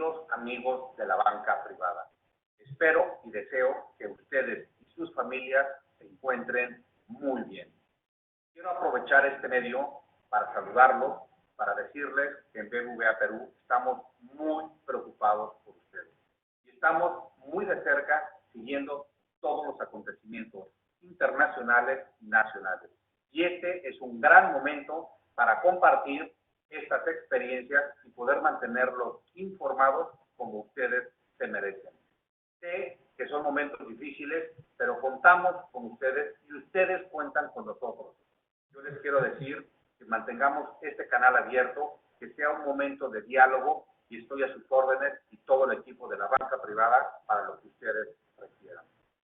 queridos amigos de la banca privada. Espero y deseo que ustedes y sus familias se encuentren muy bien. Quiero aprovechar este medio para saludarlos, para decirles que en BBVA Perú estamos muy preocupados por ustedes y estamos muy de cerca siguiendo todos los acontecimientos internacionales y nacionales. Y este es un gran momento para compartir estas experiencias y poder mantenerlos informados como ustedes se merecen. Sé que son momentos difíciles, pero contamos con ustedes y ustedes cuentan con nosotros. Yo les quiero decir que mantengamos este canal abierto, que sea un momento de diálogo y estoy a sus órdenes y todo el equipo de la banca privada para lo que ustedes requieran.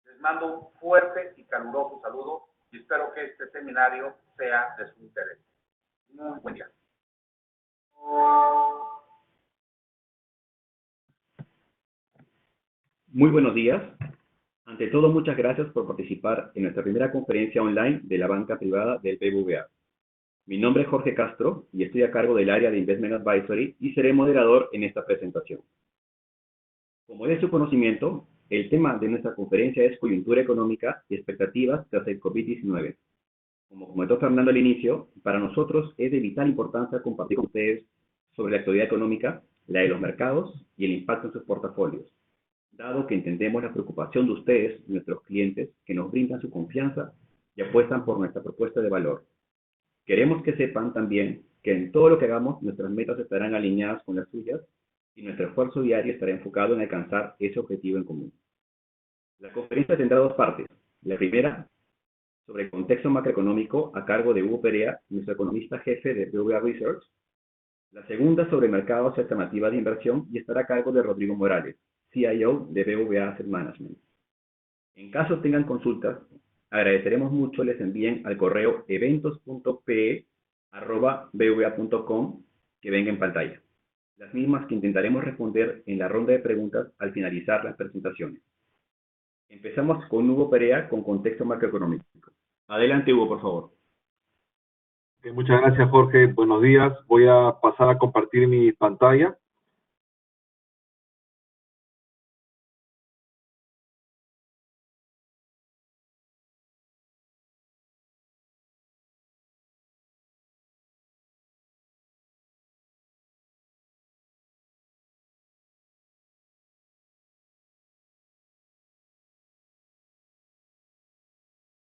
Les mando un fuerte y caluroso saludo y espero que este seminario sea de su interés. Muy buen día. Muy buenos días. Ante todo, muchas gracias por participar en nuestra primera conferencia online de la banca privada del BBVA. Mi nombre es Jorge Castro y estoy a cargo del área de Investment Advisory y seré moderador en esta presentación. Como es de su conocimiento, el tema de nuestra conferencia es coyuntura económica y expectativas tras el COVID-19. Como comentó Fernando al inicio, para nosotros es de vital importancia compartir con ustedes sobre la actividad económica, la de los mercados y el impacto en sus portafolios, dado que entendemos la preocupación de ustedes, nuestros clientes, que nos brindan su confianza y apuestan por nuestra propuesta de valor. Queremos que sepan también que en todo lo que hagamos, nuestras metas estarán alineadas con las suyas y nuestro esfuerzo diario estará enfocado en alcanzar ese objetivo en común. La conferencia tendrá dos partes. La primera, sobre el contexto macroeconómico a cargo de Hugo Perea, nuestro economista jefe de BBVA Research. La segunda, sobre mercados y alternativas de inversión, y estará a cargo de Rodrigo Morales, CIO de BBVA Asset Management. En caso tengan consultas, agradeceremos mucho les envíen al correo eventos.pe@bva.com que venga en pantalla. Las mismas que intentaremos responder en la ronda de preguntas al finalizar las presentaciones. Empezamos con Hugo Perea con contexto macroeconómico. Adelante, Hugo, por favor. Muchas gracias, Jorge. Buenos días. Voy a pasar a compartir mi pantalla.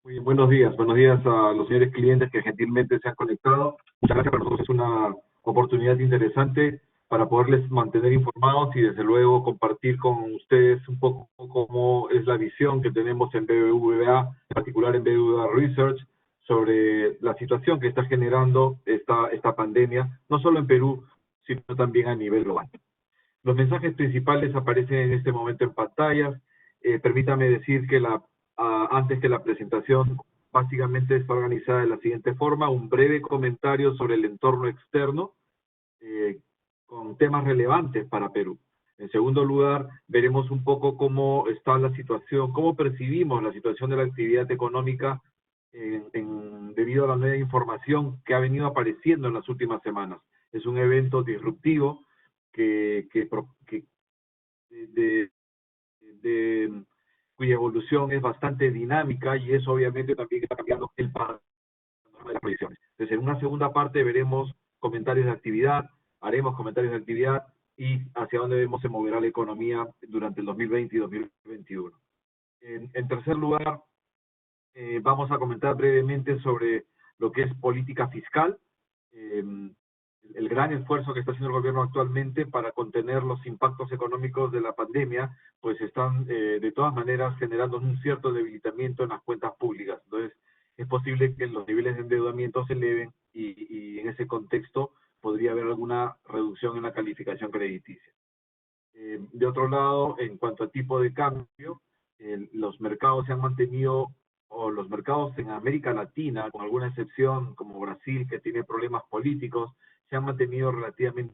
Muy bien, buenos días a los señores clientes que gentilmente se han conectado. Muchas gracias, para nosotros es una oportunidad interesante para poderles mantener informados y desde luego compartir con ustedes un poco cómo es la visión que tenemos en BBVA, en particular en BBVA Research, sobre la situación que está generando esta pandemia, no solo en Perú, sino también a nivel global. Los mensajes principales aparecen en este momento en pantallas. Permítame decir que antes que la presentación básicamente está organizada de la siguiente forma: un breve comentario sobre el entorno externo con temas relevantes para Perú. En segundo lugar, veremos un poco cómo está la situación, cómo percibimos la situación de la actividad económica debido a la nueva información que ha venido apareciendo en las últimas semanas. Es un evento disruptivo cuya evolución es bastante dinámica y eso obviamente también está cambiando el panorama de las proyecciones. Entonces, en una segunda parte veremos comentarios de actividad, haremos comentarios de actividad y hacia dónde vemos se moverá la economía durante el 2020 y 2021. En tercer lugar, vamos a comentar brevemente sobre lo que es política fiscal, el gran esfuerzo que está haciendo el gobierno actualmente para contener los impactos económicos de la pandemia, pues están de todas maneras generando un cierto debilitamiento en las cuentas públicas. Entonces, es posible que los niveles de endeudamiento se eleven y en ese contexto podría haber alguna reducción en la calificación crediticia. De otro lado, en cuanto a tipo de cambio, los mercados se han mantenido, o los mercados en América Latina, con alguna excepción como Brasil, que tiene problemas políticos, se han mantenido relativamente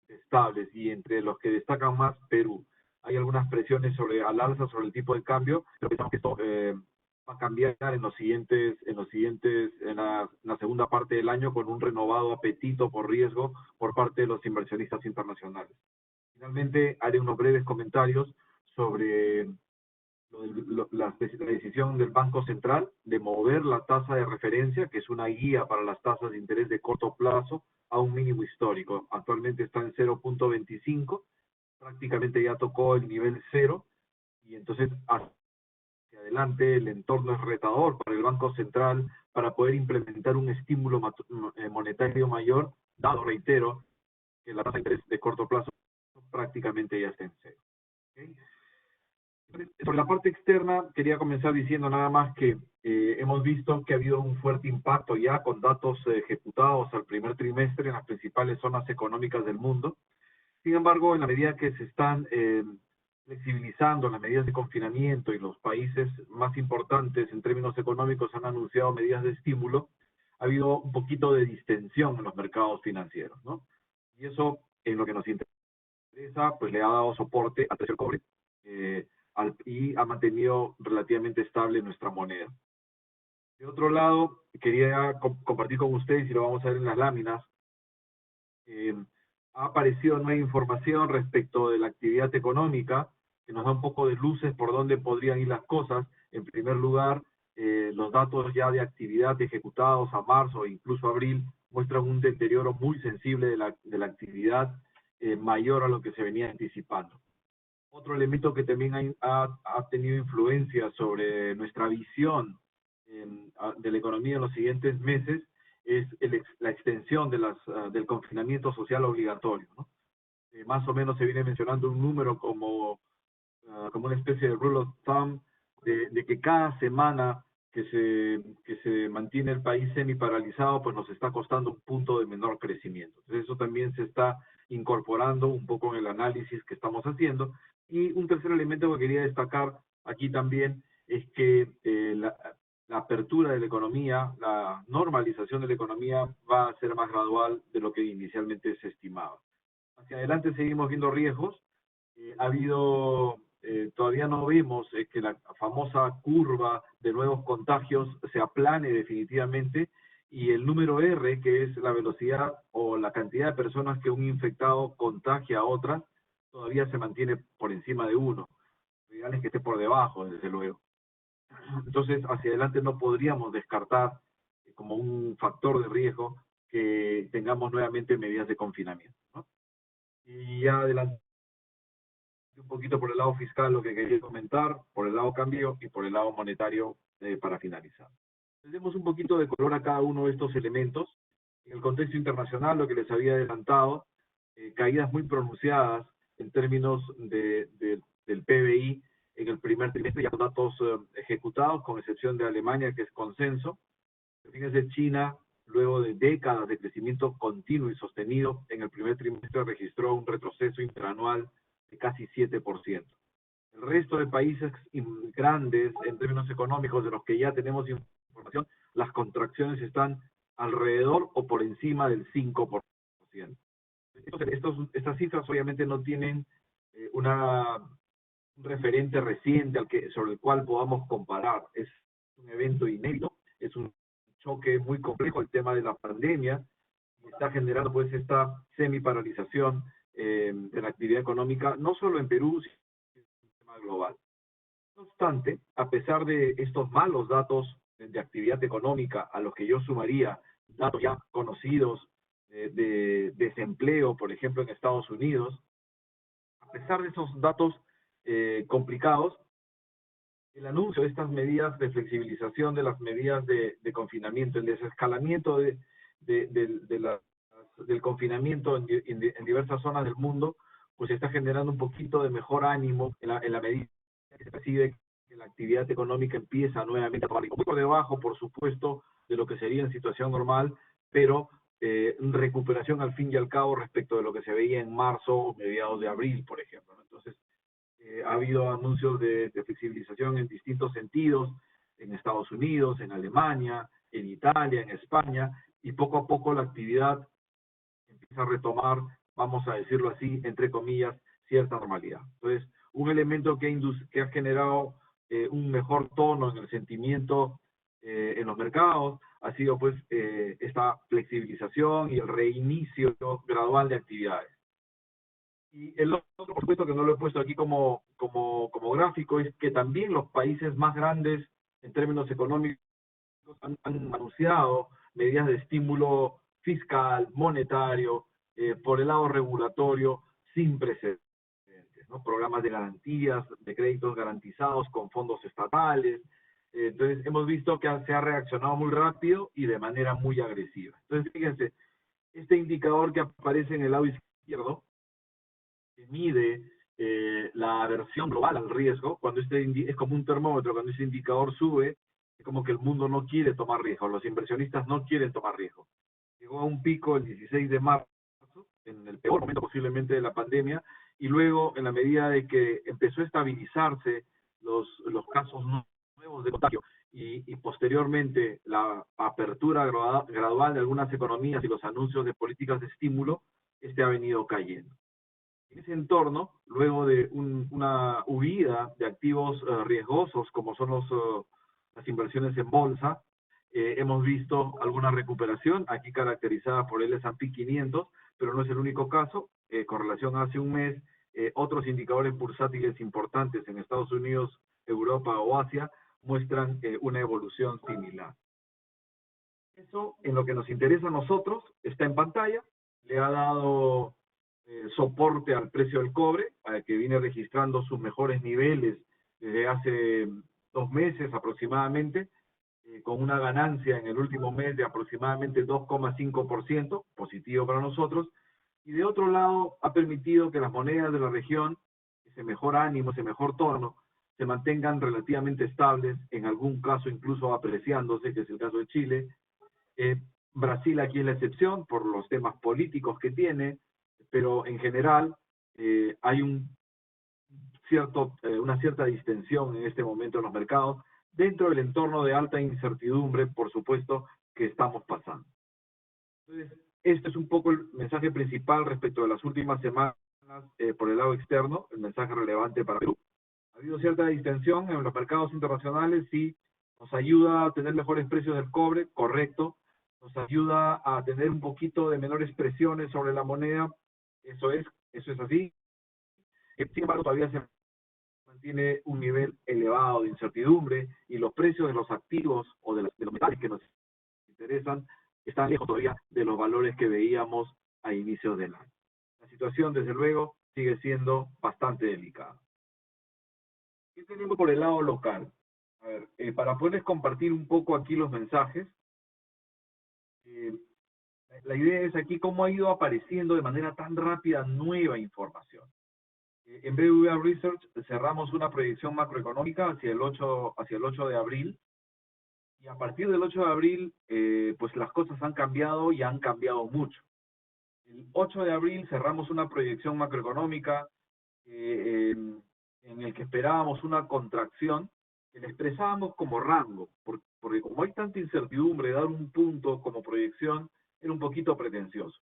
estables, y entre los que destacan más, Perú. Hay algunas presiones al alza sobre el tipo de cambio, pero pensamos que esto va a cambiar en la segunda parte del año, con un renovado apetito por riesgo por parte de los inversionistas internacionales. Finalmente, haré unos breves comentarios sobre la decisión del Banco Central de mover la tasa de referencia, que es una guía para las tasas de interés de corto plazo, a un mínimo histórico. Actualmente está en 0.25, prácticamente ya tocó el nivel cero, y entonces hacia adelante el entorno es retador para el Banco Central para poder implementar un estímulo monetario mayor, dado, reitero, que la tasa de interés de corto plazo prácticamente ya está en cero. ¿Okay? Sobre la parte externa, quería comenzar diciendo nada más que hemos visto que ha habido un fuerte impacto ya con datos ejecutados al primer trimestre en las principales zonas económicas del mundo. Sin embargo, en la medida que se están flexibilizando las medidas de confinamiento y los países más importantes en términos económicos han anunciado medidas de estímulo, ha habido un poquito de distensión en los mercados financieros, ¿no? Y eso, en lo que nos interesa, pues le ha dado soporte al precio del cobre y ha mantenido relativamente estable nuestra moneda. De otro lado, quería compartir con ustedes, y lo vamos a ver en las láminas, ha aparecido nueva información respecto de la actividad económica, que nos da un poco de luces por dónde podrían ir las cosas. En primer lugar, los datos ya de actividad ejecutados a marzo e incluso abril muestran un deterioro muy sensible de la actividad mayor a lo que se venía anticipando. Otro elemento que también ha tenido influencia sobre nuestra visión de la economía en los siguientes meses es la extensión del confinamiento social obligatorio, ¿no? Más o menos se viene mencionando un número como una especie de rule of thumb de que cada semana que se mantiene el país semi-paralizado, pues nos está costando un punto de menor crecimiento. Entonces eso también se está incorporando un poco en el análisis que estamos haciendo. Y un tercer elemento que quería destacar aquí también es que la apertura de la economía, la normalización de la economía va a ser más gradual de lo que inicialmente se estimaba. Hacia adelante seguimos viendo riesgos. Ha habido, todavía no vemos que la famosa curva de nuevos contagios se aplane definitivamente, y el número R, que es la velocidad o la cantidad de personas que un infectado contagia a otras, todavía se mantiene por encima de 1. Lo ideal es que esté por debajo, desde luego. Entonces, hacia adelante no podríamos descartar como un factor de riesgo que tengamos nuevamente medidas de confinamiento, ¿no? Y ya adelante un poquito por el lado fiscal lo que quería comentar, por el lado cambio y por el lado monetario para finalizar. Les demos un poquito de color a cada uno de estos elementos. En el contexto internacional, lo que les había adelantado, caídas muy pronunciadas en términos del PBI en el primer trimestre, ya con datos ejecutados, con excepción de Alemania, que es consenso. Fíjense, China, luego de décadas de crecimiento continuo y sostenido, en el primer trimestre registró un retroceso interanual de casi 7%. El resto de países grandes en términos económicos de los que ya tenemos información, las contracciones están alrededor o por encima del 5%. Estas cifras obviamente no tienen un referente reciente sobre el cual podamos comparar. Es un evento inédito, es un choque muy complejo el tema de la pandemia, y está generando pues esta semi-paralización de la actividad económica, no solo en Perú, sino en el sistema global. No obstante, a pesar de estos malos datos de actividad económica, a los que yo sumaría datos ya conocidos de desempleo, por ejemplo, en Estados Unidos, a pesar de esos datos complicados, el anuncio de estas medidas de flexibilización de las medidas de confinamiento, el desescalamiento del confinamiento en diversas zonas del mundo, pues está generando un poquito de mejor ánimo en la medida que se percibe que la actividad económica empieza nuevamente a tomar, un poco por debajo, por supuesto, de lo que sería en situación normal, pero recuperación al fin y al cabo respecto de lo que se veía en marzo o mediados de abril, por ejemplo, ¿no? Entonces, ha habido anuncios de flexibilización en distintos sentidos, en Estados Unidos, en Alemania, en Italia, en España, y poco a poco la actividad empieza a retomar, vamos a decirlo así, entre comillas, cierta normalidad. Entonces, un elemento que ha generado un mejor tono en el sentimiento en los mercados ha sido pues esta flexibilización y el reinicio gradual de actividades. Y el otro, por supuesto, que no lo he puesto aquí como gráfico, es que también los países más grandes en términos económicos han anunciado medidas de estímulo fiscal, monetario, por el lado regulatorio, sin precedentes, ¿no? Programas de garantías, de créditos garantizados con fondos estatales. Entonces, hemos visto que se ha reaccionado muy rápido y de manera muy agresiva. Entonces, fíjense, este indicador que aparece en el lado izquierdo, que mide la aversión global al riesgo, cuando es como un termómetro, cuando ese indicador sube, es como que el mundo no quiere tomar riesgo, los inversionistas no quieren tomar riesgo. Llegó a un pico el 16 de marzo, en el peor momento posiblemente de la pandemia, y luego, en la medida de que empezó a estabilizarse los casos nuevos de contagio y posteriormente la apertura gradual de algunas economías y los anuncios de políticas de estímulo, ha venido cayendo. En ese entorno, luego de una huida de activos riesgosos como son las inversiones en bolsa, hemos visto alguna recuperación, aquí caracterizada por el S&P 500, pero no es el único caso. Con relación a hace un mes, otros indicadores bursátiles importantes en Estados Unidos, Europa o Asia muestran una evolución similar. Eso, en lo que nos interesa a nosotros, está en pantalla. Le ha dado soporte al precio del cobre, que viene registrando sus mejores niveles desde hace 2 meses aproximadamente, con una ganancia en el último mes de aproximadamente 2,5%, positivo para nosotros, y de otro lado ha permitido que las monedas de la región, ese mejor ánimo, ese mejor tono, se mantengan relativamente estables, en algún caso incluso apreciándose, que es el caso de Chile. Brasil aquí es la excepción por los temas políticos que tiene, pero en general hay una cierta distensión en este momento en los mercados, dentro del entorno de alta incertidumbre, por supuesto, que estamos pasando. Entonces, este es un poco el mensaje principal respecto de las últimas semanas por el lado externo, el mensaje relevante para Perú. Ha habido cierta distensión en los mercados internacionales, sí, nos ayuda a tener mejores precios del cobre, correcto, nos ayuda a tener un poquito de menores presiones sobre la moneda, eso es así. Sin embargo, todavía se mantiene un nivel elevado de incertidumbre y los precios de los activos o de los metales que nos interesan están lejos todavía de los valores que veíamos a inicios del año. La situación, desde luego, sigue siendo bastante delicada. ¿Qué tenemos por el lado local? A ver, para poderles compartir un poco aquí los mensajes, la idea es aquí cómo ha ido apareciendo de manera tan rápida nueva información. En BBVA Research cerramos una proyección macroeconómica hacia el 8 de abril, y a partir del 8 de abril, pues las cosas han cambiado y han cambiado mucho. El 8 de abril cerramos una proyección macroeconómica en el que esperábamos una contracción, que la expresábamos como rango, porque como hay tanta incertidumbre, dar un punto como proyección era un poquito pretencioso.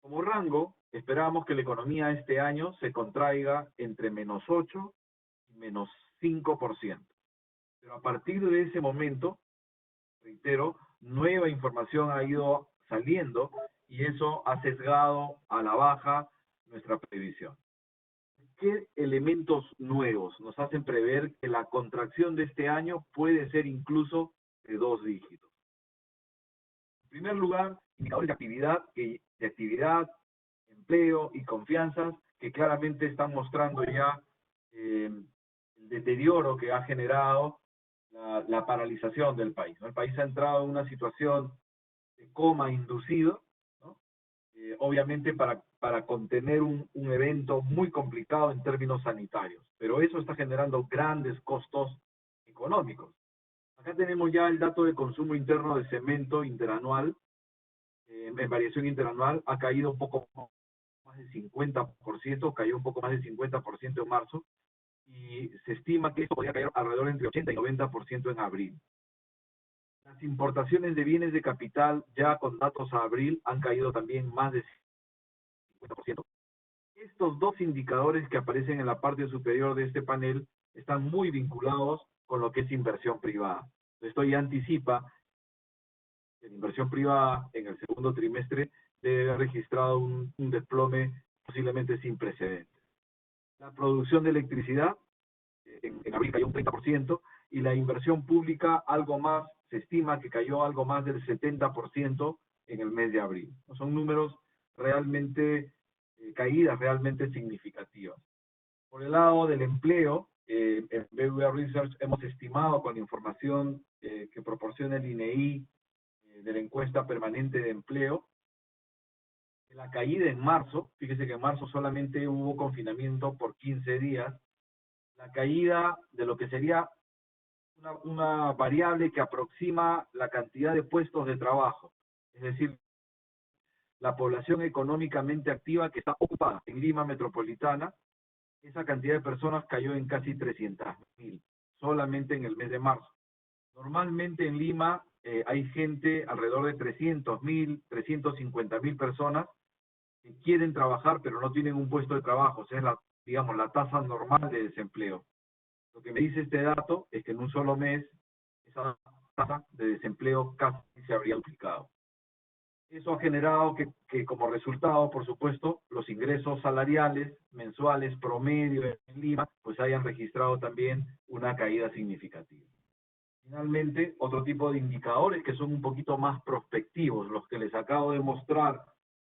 Como rango, esperábamos que la economía este año se contraiga entre -8 y -5%. Pero a partir de ese momento, reitero, nueva información ha ido saliendo y eso ha sesgado a la baja nuestra previsión. ¿Qué elementos nuevos nos hacen prever que la contracción de este año puede ser incluso de 2 dígitos? En primer lugar, indicadores de actividad, empleo y confianzas que claramente están mostrando ya el deterioro que ha generado la paralización del país, ¿no? El país ha entrado en una situación de coma inducido, ¿no? Obviamente para contener un evento muy complicado en términos sanitarios, pero eso está generando grandes costos económicos. Acá tenemos ya el dato de consumo interno de cemento interanual, en variación interanual, ha caído un poco más del 50%, cayó un poco más del 50% en marzo, y se estima que esto podría caer alrededor entre 80 y 90% en abril. Las importaciones de bienes de capital, ya con datos a abril, han caído también más del 50%. Estos dos indicadores que aparecen en la parte superior de este panel están muy vinculados con lo que es inversión privada. Esto ya anticipa que la inversión privada en el segundo trimestre debe haber registrado un desplome posiblemente sin precedentes. La producción de electricidad en abril cayó un 30% y la inversión pública algo más, se estima que cayó algo más del 70% en el mes de abril. Son números realmente, caídas realmente significativas. Por el lado del empleo, en BBVA Research hemos estimado con la información que proporciona el INEI de la encuesta permanente de empleo, la caída en marzo, fíjese que en marzo solamente hubo confinamiento por 15 días, la caída de lo que sería una variable que aproxima la cantidad de puestos de trabajo, es decir, la población económicamente activa que está ocupada en Lima metropolitana, esa cantidad de personas cayó en casi 300.000, solamente en el mes de marzo. Normalmente en Lima hay gente, alrededor de 300.000, 350.000 personas que quieren trabajar pero no tienen un puesto de trabajo, o sea, es la tasa normal de desempleo. Lo que me dice este dato es que en un solo mes esa tasa de desempleo casi se habría duplicado. Eso ha generado que como resultado, por supuesto, los ingresos salariales mensuales promedio en Lima pues hayan registrado también una caída significativa. Finalmente, otro tipo de indicadores que son un poquito más prospectivos, los que les acabo de mostrar,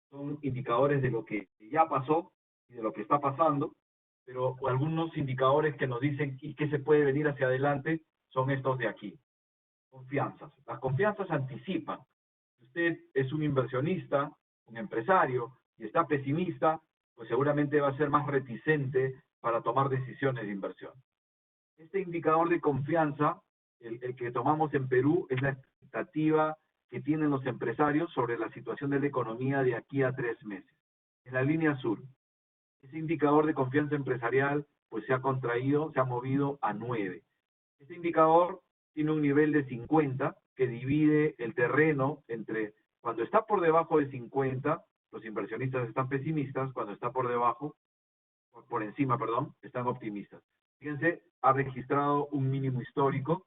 son indicadores de lo que ya pasó y de lo que está pasando, pero algunos indicadores que nos dicen qué se puede venir hacia adelante son estos de aquí. Confianzas. Las confianzas anticipan. Si usted es un inversionista, un empresario, y está pesimista, pues seguramente va a ser más reticente para tomar decisiones de inversión. Este indicador de confianza, el que tomamos en Perú, es la expectativa que tienen los empresarios sobre la situación de la economía de aquí a 3 meses. Es la línea azul. Ese indicador de confianza empresarial pues se ha contraído, se ha movido a 9. Este indicador tiene un nivel de 50 que divide el terreno entre cuando está por debajo de 50, los inversionistas están pesimistas, cuando está por encima, están optimistas. Fíjense, ha registrado un mínimo histórico,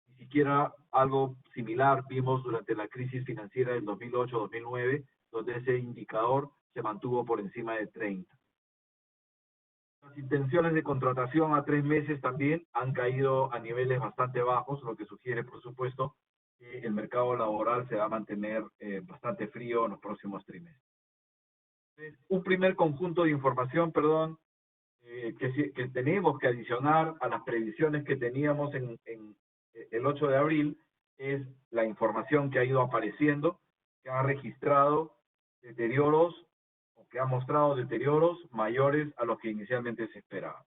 ni siquiera algo similar vimos durante la crisis financiera del 2008-2009, donde ese indicador se mantuvo por encima de 30. Las intenciones de contratación a 3 meses también han caído a niveles bastante bajos, lo que sugiere, por supuesto, que el mercado laboral se va a mantener bastante frío en los próximos trimestres. Entonces, un primer conjunto de información, que tenemos que adicionar a las previsiones que teníamos en el 8 de abril, es la información que ha ido apareciendo, que ha registrado deterioros, que ha mostrado deterioros mayores a los que inicialmente se esperaba.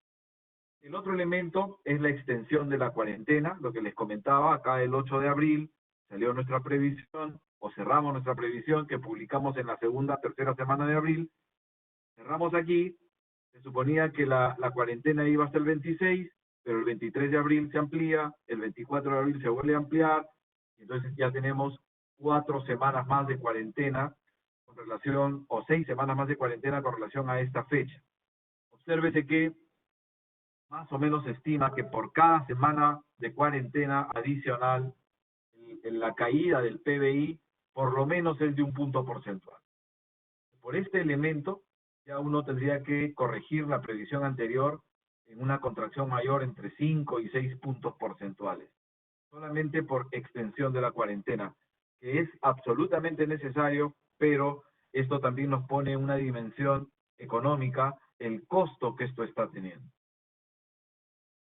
El otro elemento es la extensión de la cuarentena, lo que les comentaba, acá el 8 de abril salió nuestra previsión, o cerramos nuestra previsión que publicamos en la tercera semana de abril, cerramos aquí, se suponía que la cuarentena iba hasta el 26, pero el 23 de abril se amplía, el 24 de abril se vuelve a ampliar, y entonces ya tenemos 4 semanas más de cuarentena, o 6 semanas más de cuarentena con relación a esta fecha. Obsérvese que más o menos se estima que por cada semana de cuarentena adicional, en la caída del PBI, por lo menos es de un punto porcentual. Por este elemento, ya uno tendría que corregir la previsión anterior en una contracción mayor entre 5 y 6 puntos porcentuales, solamente por extensión de la cuarentena, que es absolutamente necesario, pero esto también nos pone en una dimensión económica, el costo que esto está teniendo.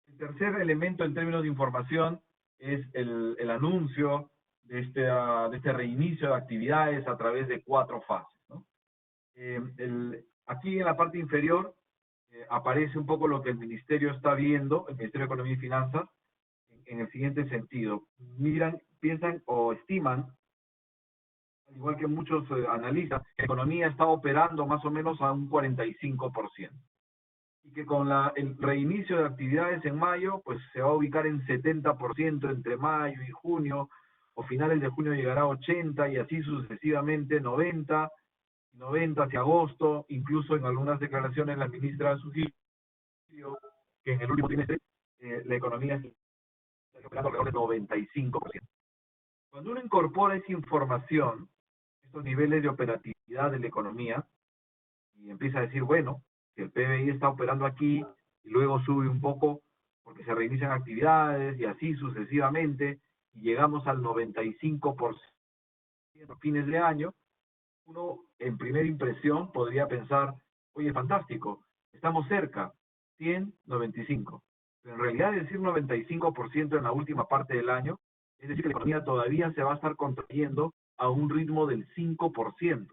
El tercer elemento en términos de información es el anuncio de este reinicio de actividades a través de 4 fases, ¿no? Aquí en la parte inferior aparece un poco lo que el Ministerio está viendo, el Ministerio de Economía y Finanzas, en el siguiente sentido. Piensan o estiman, al igual que muchos analistas, que la economía está operando más o menos a un 45%. Y que con el reinicio de actividades en mayo, pues se va a ubicar en 70% entre mayo y junio, o finales de junio llegará a 80% y así sucesivamente 90% hacia agosto, incluso en algunas declaraciones la ministra ha sugerido que en el último trimestre la economía está operando alrededor del 95%. Cuando uno incorpora esa información, estos niveles de operatividad de la economía, y empieza a decir, bueno, si el PBI está operando aquí y luego sube un poco porque se reinician actividades y así sucesivamente, y llegamos al 95% a fines de año, uno en primera impresión podría pensar, oye, fantástico, estamos cerca, 100, 95. Pero en realidad decir 95% en la última parte del año, es decir, que la economía todavía se va a estar contrayendo a un ritmo del 5%.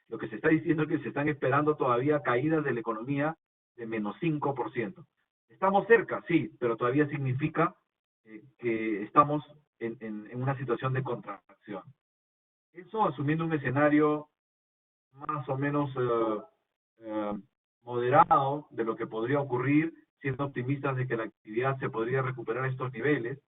Lo que se está diciendo es que se están esperando todavía caídas de la economía de menos 5%. Estamos cerca, sí, pero todavía significa que estamos en una situación de contracción. Eso asumiendo un escenario más o menos moderado de lo que podría ocurrir, siendo optimistas de que la actividad se podría recuperar a estos niveles.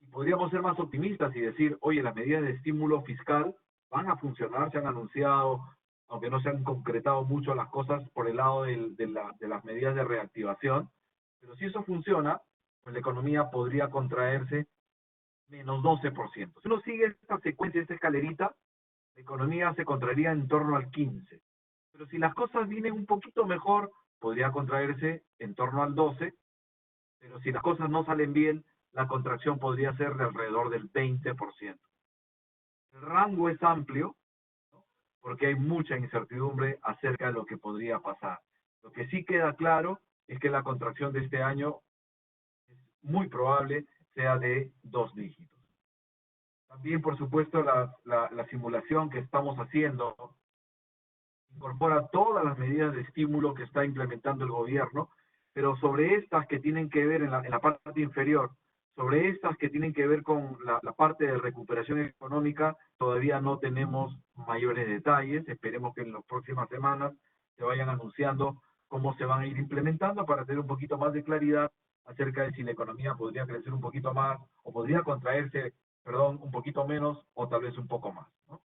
Y podríamos ser más optimistas y decir, oye, las medidas de estímulo fiscal van a funcionar, se han anunciado, aunque no se han concretado mucho las cosas por el lado de las medidas de reactivación. Pero si eso funciona, pues la economía podría contraerse menos 12%. Si uno sigue esta secuencia, esta escalerita, la economía se contraería en torno al 15%. Pero si las cosas vienen un poquito mejor, podría contraerse en torno al 12%, pero si las cosas no salen bien, la contracción podría ser de alrededor del 20%. El rango es amplio, ¿no? Porque hay mucha incertidumbre acerca de lo que podría pasar. Lo que sí queda claro es que la contracción de este año es muy probable sea de 2 dígitos. También, por supuesto, la simulación que estamos haciendo incorpora todas las medidas de estímulo que está implementando el gobierno, pero sobre estas que tienen que ver en la parte inferior, sobre estas que tienen que ver con la parte de recuperación económica, todavía no tenemos mayores detalles. Esperemos que en las próximas semanas se vayan anunciando cómo se van a ir implementando para tener un poquito más de claridad acerca de si la economía podría crecer un poquito más o podría contraerse, perdón, un poquito menos o tal vez un poco más, ¿no?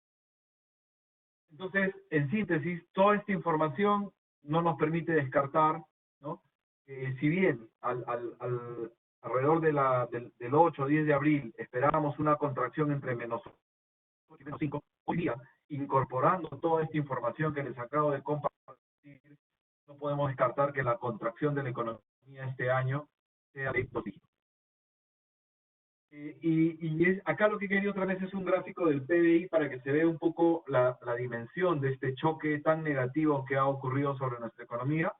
Entonces, en síntesis, toda esta información no nos permite descartar, ¿no? Si bien alrededor del 8 o 10 de abril esperábamos una contracción entre menos 8 y menos 5, hoy día, incorporando toda esta información que les acabo de compartir, no podemos descartar que la contracción de la economía este año sea de 2 dígitos. Acá lo que quería otra vez es un gráfico del PBI para que se vea un poco la dimensión de este choque tan negativo que ha ocurrido sobre nuestra economía,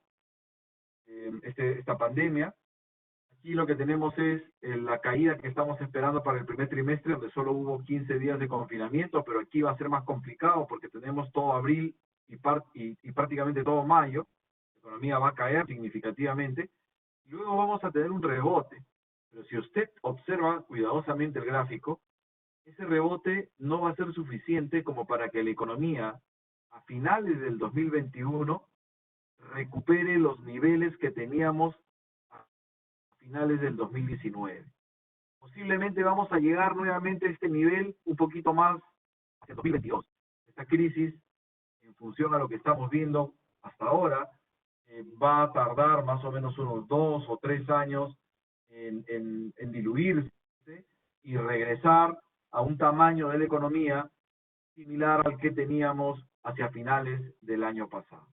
esta pandemia. Aquí lo que tenemos es la caída que estamos esperando para el primer trimestre, donde solo hubo 15 días de confinamiento, pero aquí va a ser más complicado porque tenemos todo abril y prácticamente todo mayo. La economía va a caer significativamente. Y luego vamos a tener un rebote. Pero si usted observa cuidadosamente el gráfico, ese rebote no va a ser suficiente como para que la economía a finales del 2021 recupere los niveles que teníamos a finales del 2019. Posiblemente vamos a llegar nuevamente a este nivel un poquito más hacia 2022. Esta crisis, en función a lo que estamos viendo hasta ahora, va a tardar más o menos unos 2 o 3 años en diluirse y regresar a un tamaño de la economía similar al que teníamos hacia finales del año pasado.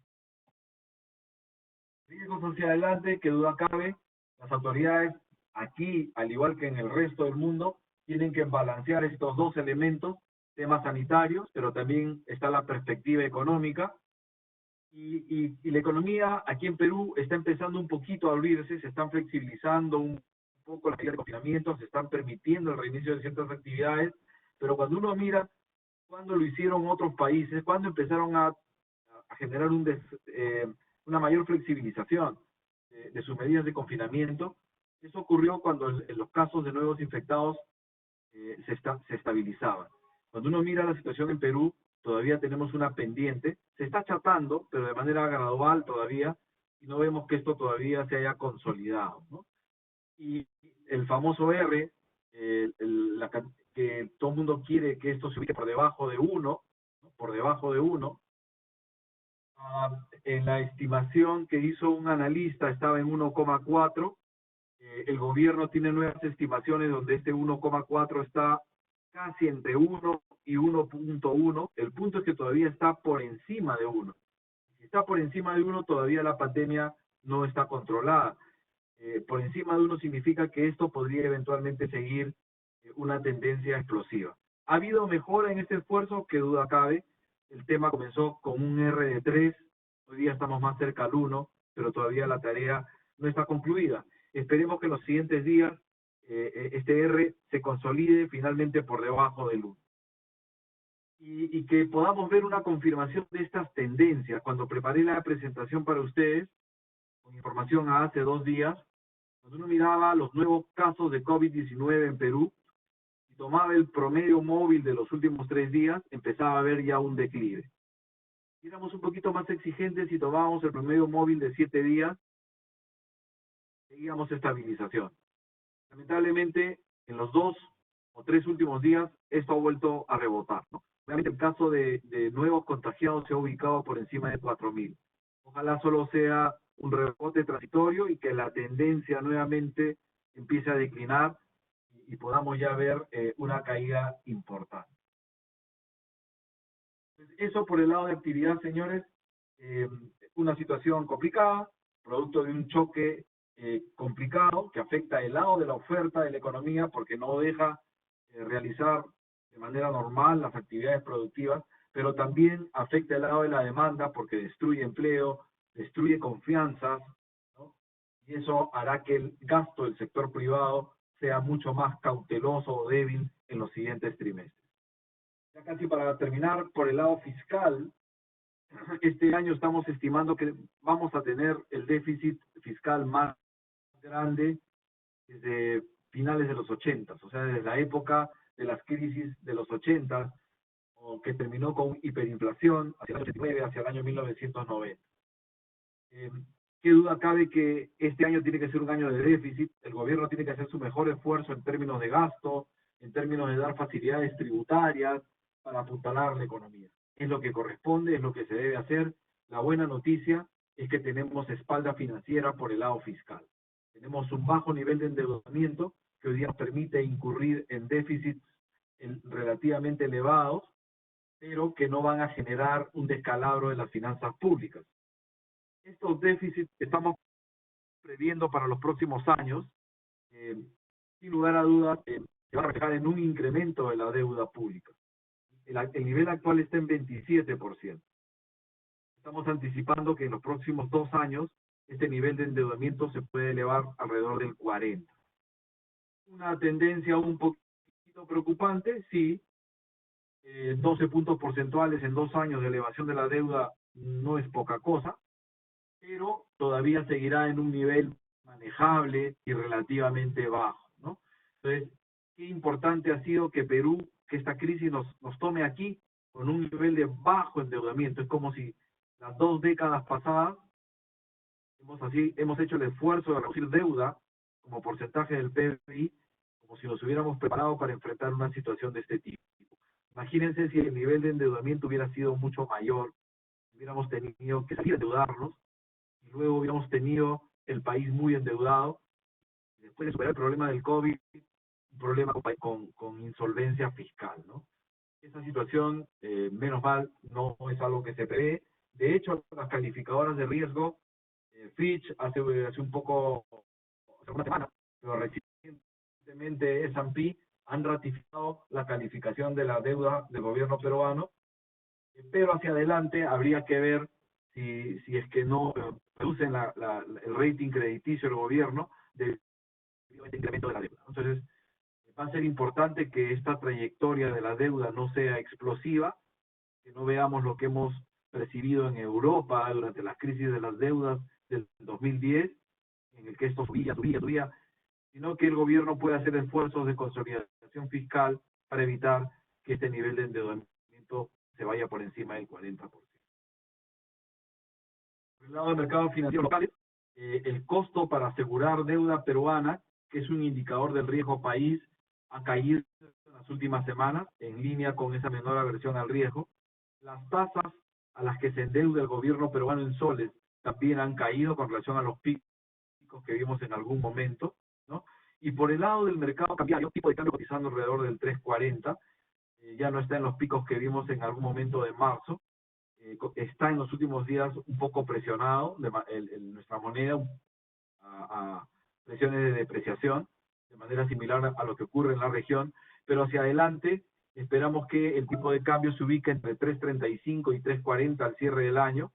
Riesgos hacia adelante, que duda cabe, las autoridades aquí, al igual que en el resto del mundo, tienen que balancear estos dos elementos, temas sanitarios, pero también está la perspectiva económica. Y la economía aquí en Perú está empezando un poquito a abrirse, se están flexibilizando un poco las medidas de confinamiento, se están permitiendo el reinicio de ciertas actividades, pero cuando uno mira cuándo lo hicieron otros países, cuándo empezaron a generar una mayor flexibilización de sus medidas de confinamiento, eso ocurrió cuando los casos de nuevos infectados se estabilizaban. Cuando uno mira la situación en Perú, todavía tenemos una pendiente, se está achatando, pero de manera gradual todavía, y no vemos que esto todavía se haya consolidado, ¿no? Y el famoso R, que todo el mundo quiere que esto se ubique por debajo de 1, ¿no? Por debajo de 1, en la estimación que hizo un analista estaba en 1,4, el gobierno tiene nuevas estimaciones donde este 1,4 está casi entre 1 y 1.1, el punto es que todavía está por encima de 1. está por encima de 1, todavía la pandemia no está controlada. Por encima de 1 significa que esto podría eventualmente seguir una tendencia explosiva. ¿Ha habido mejora en este esfuerzo? Qué duda cabe. El tema comenzó con un R de 3, hoy día estamos más cerca al 1, pero todavía la tarea no está concluida. Esperemos que en los siguientes días este R se consolide finalmente por debajo del 1. Y que podamos ver una confirmación de estas tendencias. Cuando preparé la presentación para ustedes, con información a hace 2 días, cuando uno miraba los nuevos casos de COVID-19 en Perú, y tomaba el promedio móvil de los últimos 3 días, empezaba a ver ya un declive. Si éramos un poquito más exigentes y tomábamos el promedio móvil de 7 días, seguíamos estabilización. Lamentablemente, en los 2 o 3 últimos días, esto ha vuelto a rebotar, ¿no? Realmente el caso de nuevos contagiados se ha ubicado por encima de 4.000. Ojalá solo sea un rebote transitorio y que la tendencia nuevamente empiece a declinar y podamos ya ver una caída importante. Eso por el lado de actividad, señores, una situación complicada, producto de un choque complicado que afecta el lado de la oferta de la economía porque no deja realizar de manera normal las actividades productivas, pero también afecta el lado de la demanda porque destruye empleo, destruye confianzas, ¿no? Y eso hará que el gasto del sector privado sea mucho más cauteloso o débil en los siguientes trimestres. Ya casi para terminar, por el lado fiscal, este año estamos estimando que vamos a tener el déficit fiscal más grande desde finales de los 80, o sea, desde la época de las crisis de los 80, que terminó con hiperinflación hacia el año 89, hacia el año 1990. Qué duda cabe que este año tiene que ser un año de déficit, el gobierno tiene que hacer su mejor esfuerzo en términos de gasto, en términos de dar facilidades tributarias para apuntalar la economía. Es lo que corresponde, es lo que se debe hacer. La buena noticia es que tenemos espalda financiera por el lado fiscal. Tenemos un bajo nivel de endeudamiento que hoy día nos permite incurrir en déficits relativamente elevados, pero que no van a generar un descalabro de las finanzas públicas. Estos déficits que estamos previendo para los próximos años, sin lugar a dudas, se van a reflejar en un incremento de la deuda pública. El nivel actual está en 27%. Estamos anticipando que en los próximos 2 años este nivel de endeudamiento se puede elevar alrededor del 40%. Una tendencia un poquito preocupante, sí. 12 puntos porcentuales en 2 años de elevación de la deuda no es poca cosa, pero todavía seguirá en un nivel manejable y relativamente bajo, ¿no? Entonces, qué importante ha sido que Perú, que esta crisis nos tome aquí con un nivel de bajo endeudamiento. Es como si las 2 décadas pasadas hemos hecho el esfuerzo de reducir deuda como porcentaje del PBI, como si nos hubiéramos preparado para enfrentar una situación de este tipo. Imagínense si el nivel de endeudamiento hubiera sido mucho mayor, hubiéramos tenido que salir a endeudarnos, y luego hubiéramos tenido el país muy endeudado, y después de superar el problema del COVID, un problema con insolvencia fiscal, ¿no? Esa situación, menos mal, no es algo que se prevé. De hecho, las calificadoras de riesgo, Fitch hace una semana, pero recientemente S&P han ratificado la calificación de la deuda del gobierno peruano, pero hacia adelante habría que ver si es que no reducen el rating crediticio del gobierno debido a este incremento de la deuda. Entonces, va a ser importante que esta trayectoria de la deuda no sea explosiva, que no veamos lo que hemos percibido en Europa durante las crisis de las deudas del 2010, en el que esto subía, sino que el gobierno pueda hacer esfuerzos de consolidación fiscal para evitar que este nivel de endeudamiento se vaya por encima del 40%. Por el lado del mercado financiero local, el costo para asegurar deuda peruana, que es un indicador del riesgo país, ha caído en las últimas semanas, en línea con esa menor aversión al riesgo. Las tasas a las que se endeuda el gobierno peruano en soles también han caído con relación a los picos que vimos en algún momento, ¿no? Y por el lado del mercado cambiario, tipo de cambio cotizando alrededor del 3.40, ya no está en los picos que vimos en algún momento de marzo. está en los últimos días un poco presionado, nuestra moneda a presiones de depreciación, de manera similar a lo que ocurre en la región, pero hacia adelante esperamos que el tipo de cambio se ubique entre 3.35 y 3.40 al cierre del año,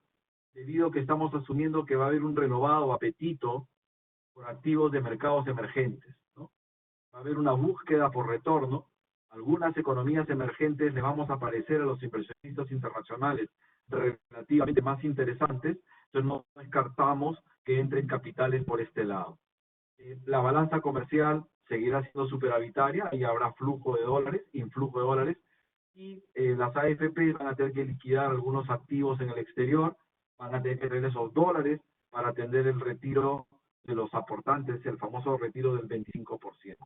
debido a que estamos asumiendo que va a haber un renovado apetito por activos de mercados emergentes, ¿no? Va a haber una búsqueda por retorno. Algunas economías emergentes le vamos a parecer a los inversionistas internacionales relativamente más interesantes, entonces no descartamos que entren capitales por este lado. La balanza comercial seguirá siendo superavitaria y habrá flujo de dólares, influjo de dólares, y las AFP van a tener que liquidar algunos activos en el exterior, van a tener que tener esos dólares para atender el retiro de los aportantes, el famoso retiro del 25%.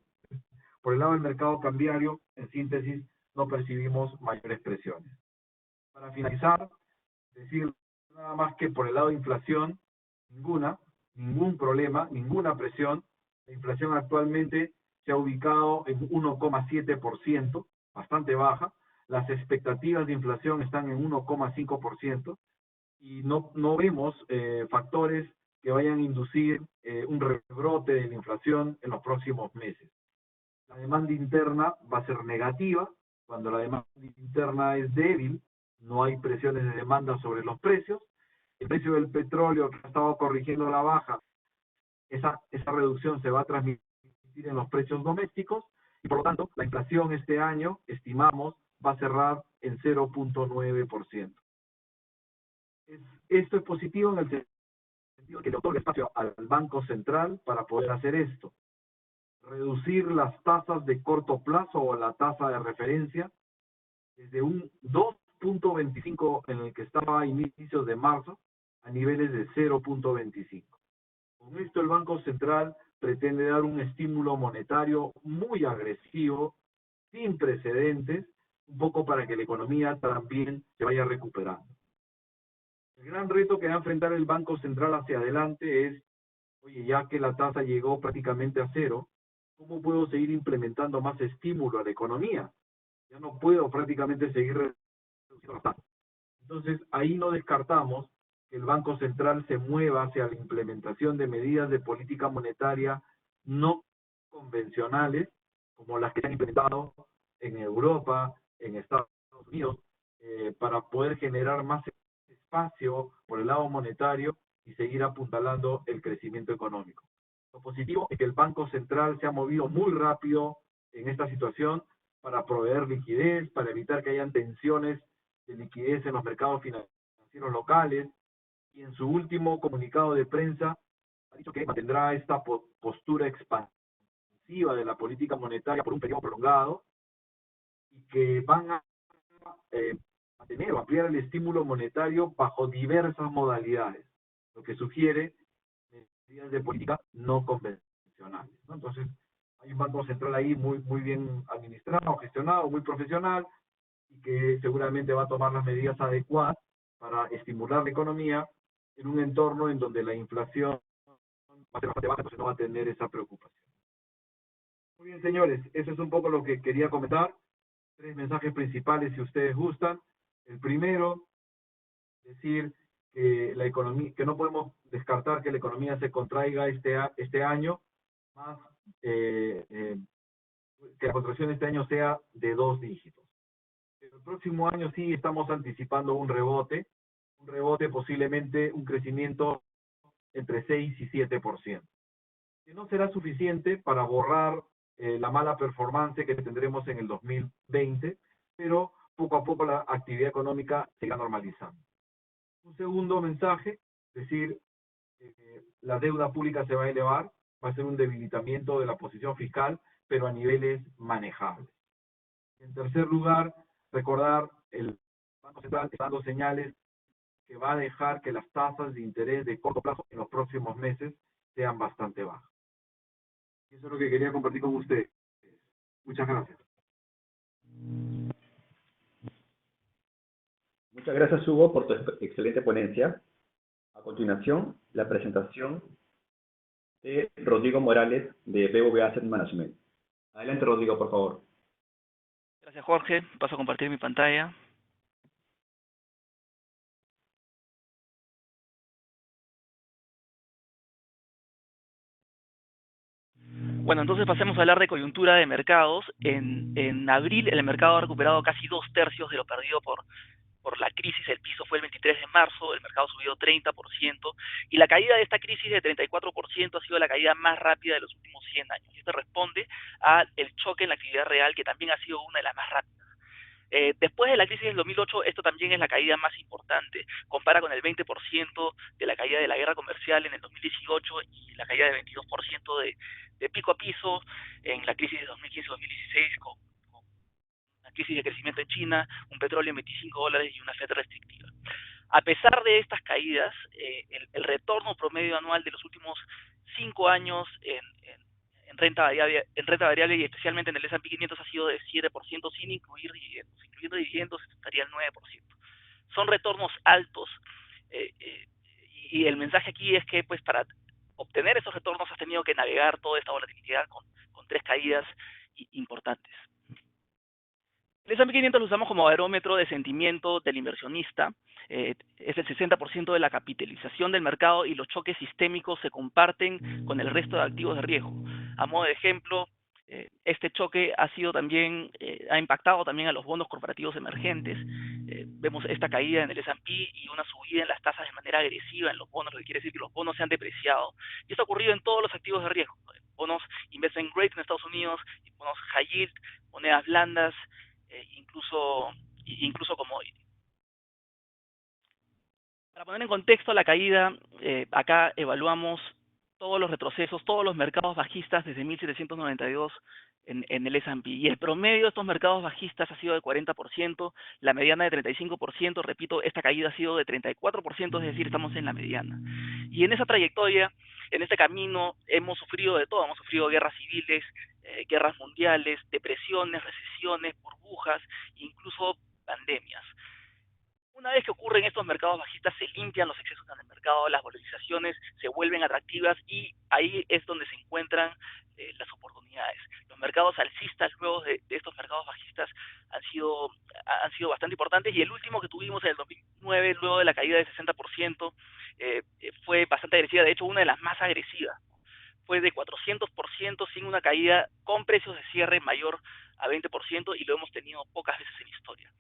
Por el lado del mercado cambiario, en síntesis, no percibimos mayores presiones. Para finalizar, decir nada más que por el lado de inflación, ningún problema, ninguna presión. La inflación actualmente se ha ubicado en 1,7%, bastante baja. Las expectativas de inflación están en 1,5% y no vemos factores que vayan a inducir un rebrote de la inflación en los próximos meses. La demanda interna va a ser negativa. Cuando la demanda interna es débil, no hay presiones de demanda sobre los precios. El precio del petróleo, que ha estado corrigiendo a la baja, esa reducción se va a transmitir en los precios domésticos y por lo tanto la inflación este año, estimamos, va a cerrar en 0.9%. Esto es positivo en el sentido que le otorga espacio al Banco Central para poder hacer esto. Reducir las tasas de corto plazo o la tasa de referencia desde un 2.25 en el que estaba a inicios de marzo a niveles de 0.25. Con esto el Banco Central pretende dar un estímulo monetario muy agresivo, sin precedentes, un poco para que la economía también se vaya recuperando. El gran reto que va a enfrentar el Banco Central hacia adelante es, oye, ya que la tasa llegó prácticamente a cero, ¿cómo puedo seguir implementando más estímulo a la economía? Ya no puedo prácticamente seguir reduciendo la tasa. Entonces, ahí no descartamos que el Banco Central se mueva hacia la implementación de medidas de política monetaria no convencionales, como las que se han implementado en Europa, en Estados Unidos, para poder generar más espacio por el lado monetario y seguir apuntalando el crecimiento económico. Lo positivo es que el Banco Central se ha movido muy rápido en esta situación para proveer liquidez, para evitar que hayan tensiones de liquidez en los mercados financieros locales, y en su último comunicado de prensa ha dicho que mantendrá esta postura expansiva de la política monetaria por un periodo prolongado y que van a mantener o ampliar el estímulo monetario bajo diversas modalidades, lo que sugiere medidas de política no convencionales, ¿no? Entonces, hay un Banco Central ahí muy bien administrado, gestionado, muy profesional, y que seguramente va a tomar las medidas adecuadas para estimular la economía en un entorno en donde la inflación va a ser bastante baja, entonces no va a tener esa preocupación. Muy bien, señores, eso es un poco lo que quería comentar. 3 mensajes principales, si ustedes gustan. El primero, decir que la economía, que no podemos descartar que la economía se contraiga este año, más que la contracción este año sea de 2 dígitos. El próximo año sí estamos anticipando un rebote posiblemente un crecimiento entre 6 y 7%. Que no será suficiente para borrar la mala performance que tendremos en el 2020, pero poco a poco la actividad económica se irá normalizando. Un segundo mensaje, es decir, la deuda pública se va a elevar, va a ser un debilitamiento de la posición fiscal, pero a niveles manejables. En tercer lugar, recordar, el Banco Central está dando señales que va a dejar que las tasas de interés de corto plazo en los próximos meses sean bastante bajas. Eso es lo que quería compartir con ustedes. Muchas gracias. Muchas gracias, Hugo, por tu excelente ponencia. A continuación, la presentación de Rodrigo Morales, de BBVA Asset Management. Adelante, Rodrigo, por favor. Gracias, Jorge. Paso a compartir mi pantalla. Bueno, entonces pasemos a hablar de coyuntura de mercados. En abril el mercado ha recuperado casi 2/3 de lo perdido por la crisis. El piso fue el 23 de marzo, el mercado subió 30%, y la caída de esta crisis de 34% ha sido la caída más rápida de los últimos 100 años. Y esto responde al choque en la actividad real, que también ha sido una de las más rápidas. Después de la crisis del 2008, esto también es la caída más importante. Compara con el 20% de la caída de la guerra comercial en el 2018 y la caída del 22% de pico a piso en la crisis de 2015-2016, con una crisis de crecimiento en China, un petróleo en $25 y una Fed restrictiva. A pesar de estas caídas, el retorno promedio anual de los últimos 5 años en renta variable y especialmente en el S&P 500 ha sido de 7% sin incluir dividendos. Incluyendo dividendos estaría el 9%. Son retornos altos, y el mensaje aquí es que pues para obtener esos retornos has tenido que navegar toda esta volatilidad con 3 caídas importantes. El S&P 500 lo usamos como barómetro de sentimiento del inversionista. Es el 60% de la capitalización del mercado y los choques sistémicos se comparten con el resto de activos de riesgo. A modo de ejemplo, este choque ha impactado también a los bonos corporativos emergentes. Vemos esta caída en el S&P y una subida en las tasas de manera agresiva en los bonos, lo que quiere decir que los bonos se han depreciado. Y esto ha ocurrido en todos los activos de riesgo: bonos investment grade en Estados Unidos, bonos high yield, monedas blandas, incluso commodity. Para poner en contexto la caída, acá evaluamos todos los retrocesos, todos los mercados bajistas desde 1792 en el S&P. Y el promedio de estos mercados bajistas ha sido de 40%, la mediana de 35%, repito, esta caída ha sido de 34%, es decir, estamos en la mediana. Y en esa trayectoria, en este camino, hemos sufrido de todo: hemos sufrido guerras civiles, guerras mundiales, depresiones, recesiones, burbujas, incluso pandemias. Una vez que ocurren estos mercados bajistas, se limpian los excesos en el mercado, las valorizaciones se vuelven atractivas y ahí es donde se encuentran las oportunidades. Los mercados alcistas luego de estos mercados bajistas han sido bastante importantes, y el último que tuvimos en el 2009, luego de la caída del 60%, fue bastante agresiva, de hecho una de las más agresivas. Fue de 400% sin una caída con precios de cierre mayor a 20%, y lo hemos tenido pocas veces en historia.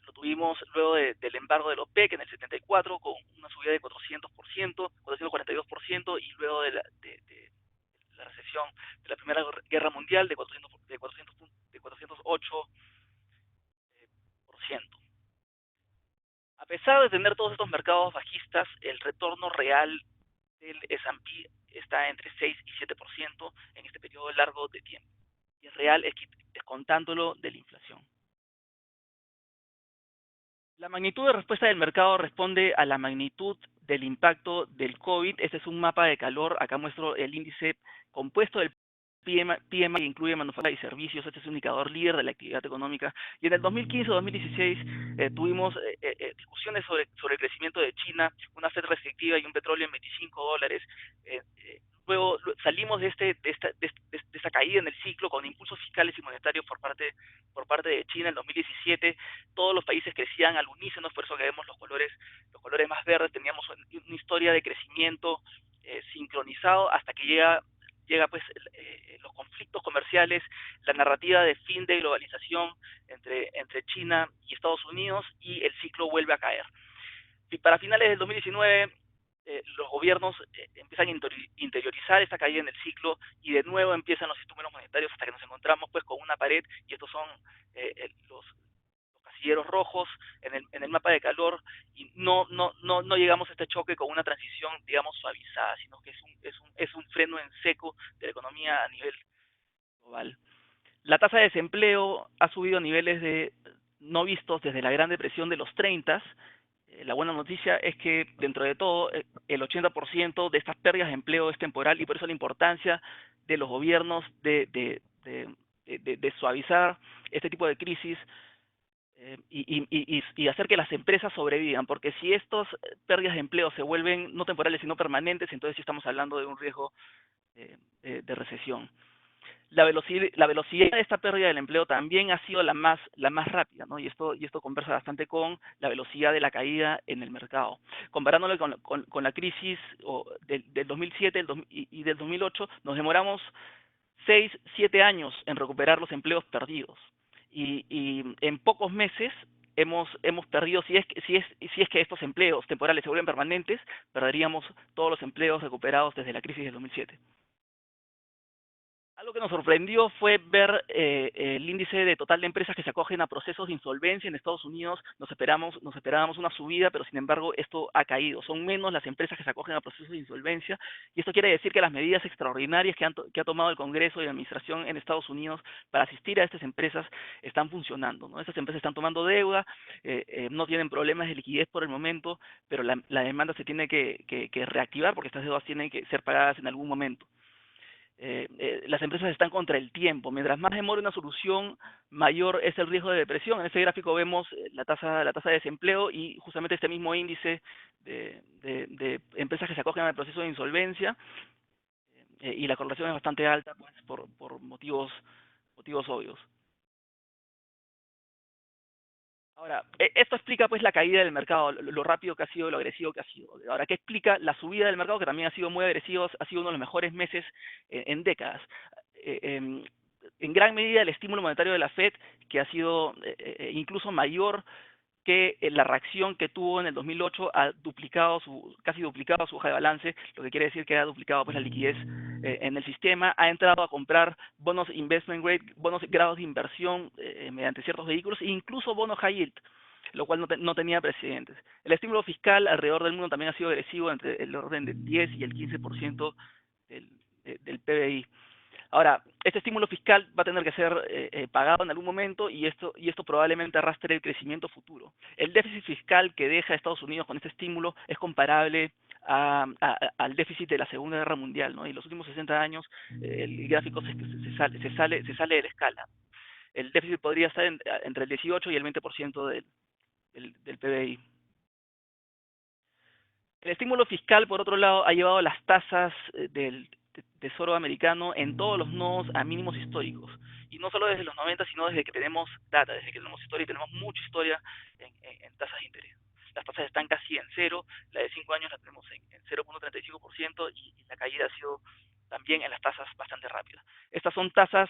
Lo tuvimos luego del embargo del OPEC en el 74 con una subida de 442%, y luego de la recesión de la Primera Guerra Mundial de 408%. A pesar de tener todos estos mercados bajistas, el retorno real del S&P está entre 6 y 7% en este periodo largo de tiempo. Y el real es descontándolo de la inflación. La magnitud de respuesta del mercado responde a la magnitud del impacto del COVID. Este es un mapa de calor. Acá muestro el índice compuesto del PMI, que incluye manufactura y servicios. Este es un indicador líder de la actividad económica. Y en el 2015-2016 tuvimos discusiones sobre el crecimiento de China, una Fed restrictiva y un petróleo en $25. Luego salimos de esta caída en el ciclo con impulsos fiscales y monetarios por parte de China. En 2017 todos los países crecían al unísono, por eso que vemos los colores más verdes. Teníamos una historia de crecimiento sincronizado hasta que llega pues los conflictos comerciales, la narrativa de fin de globalización entre China y Estados Unidos, y el ciclo vuelve a caer. Y para finales del 2019 los gobiernos empiezan a interiorizar esta caída en el ciclo, y de nuevo empiezan los instrumentos monetarios hasta que nos encontramos pues con una pared, y estos son los casilleros rojos en el mapa de calor, y no llegamos a este choque con una transición, digamos, suavizada, sino que es un freno en seco de la economía a nivel global. La tasa de desempleo ha subido a niveles no vistos desde la Gran Depresión de los 30. La buena noticia es que dentro de todo el 80% de estas pérdidas de empleo es temporal, y por eso la importancia de los gobiernos de suavizar este tipo de crisis y hacer que las empresas sobrevivan, porque si estas pérdidas de empleo se vuelven no temporales sino permanentes, entonces sí estamos hablando de un riesgo de recesión. La velocidad de esta pérdida del empleo también ha sido la más rápida, ¿no? Y esto conversa bastante con la velocidad de la caída en el mercado. Comparándolo con la crisis del 2007 y del 2008, nos demoramos 6, 7 años en recuperar los empleos perdidos. Y en pocos meses hemos perdido, si es que estos empleos temporales se vuelven permanentes, perderíamos todos los empleos recuperados desde la crisis del 2007. Algo que nos sorprendió fue ver el índice de total de empresas que se acogen a procesos de insolvencia en Estados Unidos. Nos esperábamos una subida, pero sin embargo esto ha caído. Son menos las empresas que se acogen a procesos de insolvencia, y esto quiere decir que las medidas extraordinarias que ha tomado el Congreso y la Administración en Estados Unidos para asistir a estas empresas están funcionando, ¿no? Estas empresas están tomando deuda, no tienen problemas de liquidez por el momento, pero la demanda se tiene que reactivar porque estas deudas tienen que ser pagadas en algún momento. Las empresas están contra el tiempo. Mientras más demore una solución, mayor es el riesgo de depresión. En este gráfico vemos la tasa de desempleo y justamente este mismo índice de empresas que se acogen al proceso de insolvencia, y la correlación es bastante alta, pues, por motivos obvios. Ahora, esto explica pues la caída del mercado, lo rápido que ha sido, lo agresivo que ha sido. Ahora, ¿qué explica la subida del mercado, que también ha sido muy agresivo? Ha sido uno de los mejores meses en décadas. En gran medida el estímulo monetario de la Fed, que ha sido incluso mayor que la reacción que tuvo en el 2008, ha casi duplicado su hoja de balance, lo que quiere decir que ha duplicado pues la liquidez en el sistema, ha entrado a comprar bonos investment grade, bonos grados de inversión mediante ciertos vehículos, e incluso bonos high yield, lo cual no tenía precedentes. El estímulo fiscal alrededor del mundo también ha sido agresivo, entre el orden del 10 y el 15% del PBI. Ahora, este estímulo fiscal va a tener que ser pagado en algún momento, y esto probablemente arrastre el crecimiento futuro. El déficit fiscal que deja Estados Unidos con este estímulo es comparable al déficit de la Segunda Guerra Mundial, ¿no? Y en los últimos 60 años el gráfico se sale de la escala. El déficit podría estar entre el 18 y el 20% del PBI. El estímulo fiscal, por otro lado, ha llevado las tasas del Tesoro americano en todos los nodos a mínimos históricos. Y no solo desde los 90, sino desde que tenemos data, desde que tenemos historia, y tenemos mucha historia en tasas de interés. Las tasas están casi en cero, la de 5 años la tenemos en 0.35%, y la caída ha sido también en las tasas bastante rápida. Estas son tasas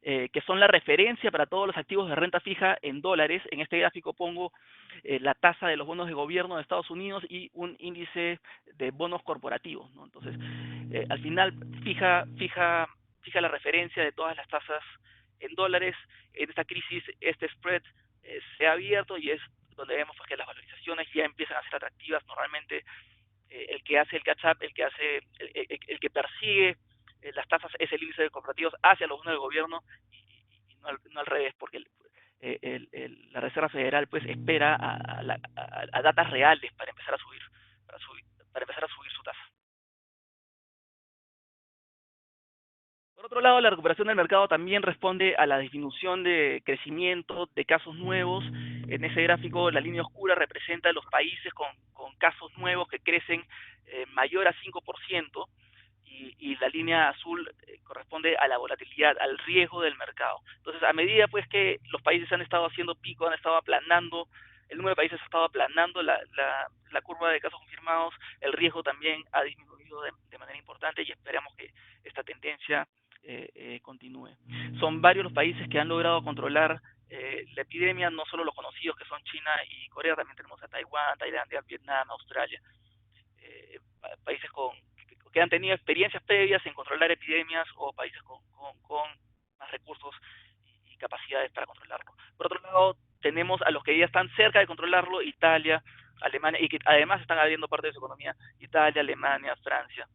que son la referencia para todos los activos de renta fija en dólares. En este gráfico pongo la tasa de los bonos de gobierno de Estados Unidos y un índice de bonos corporativos, ¿no? Entonces, al final fija la referencia de todas las tasas en dólares. En esta crisis este spread se ha abierto, y es donde vemos pues, que las valorizaciones ya empiezan a ser atractivas. Normalmente el que hace el catch-up, el que persigue las tasas, es el índice de corporativos hacia los bonos del gobierno, y no al revés, porque la Reserva Federal pues espera a datas reales para empezar a subir su tasa. Por otro lado, la recuperación del mercado también responde a la disminución de crecimiento de casos nuevos. En ese gráfico, la línea oscura representa los países con casos nuevos que crecen mayor a 5%, y la línea azul corresponde a la volatilidad, al riesgo del mercado. Entonces, a medida pues que los países han estado haciendo pico, han estado aplanando, el número de países ha estado aplanando la curva de casos confirmados, el riesgo también ha disminuido de manera importante, y esperamos que esta tendencia continúe. Son varios los países que han logrado controlar la epidemia, no solo los conocidos que son China y Corea, también tenemos a Taiwán, Tailandia, Vietnam, Australia, países que han tenido experiencias previas en controlar epidemias, o países con más recursos y capacidades para controlarlo. Por otro lado, tenemos a los que ya están cerca de controlarlo: Italia, Alemania, y que además están abriendo parte de su economía: Italia, Alemania, Francia.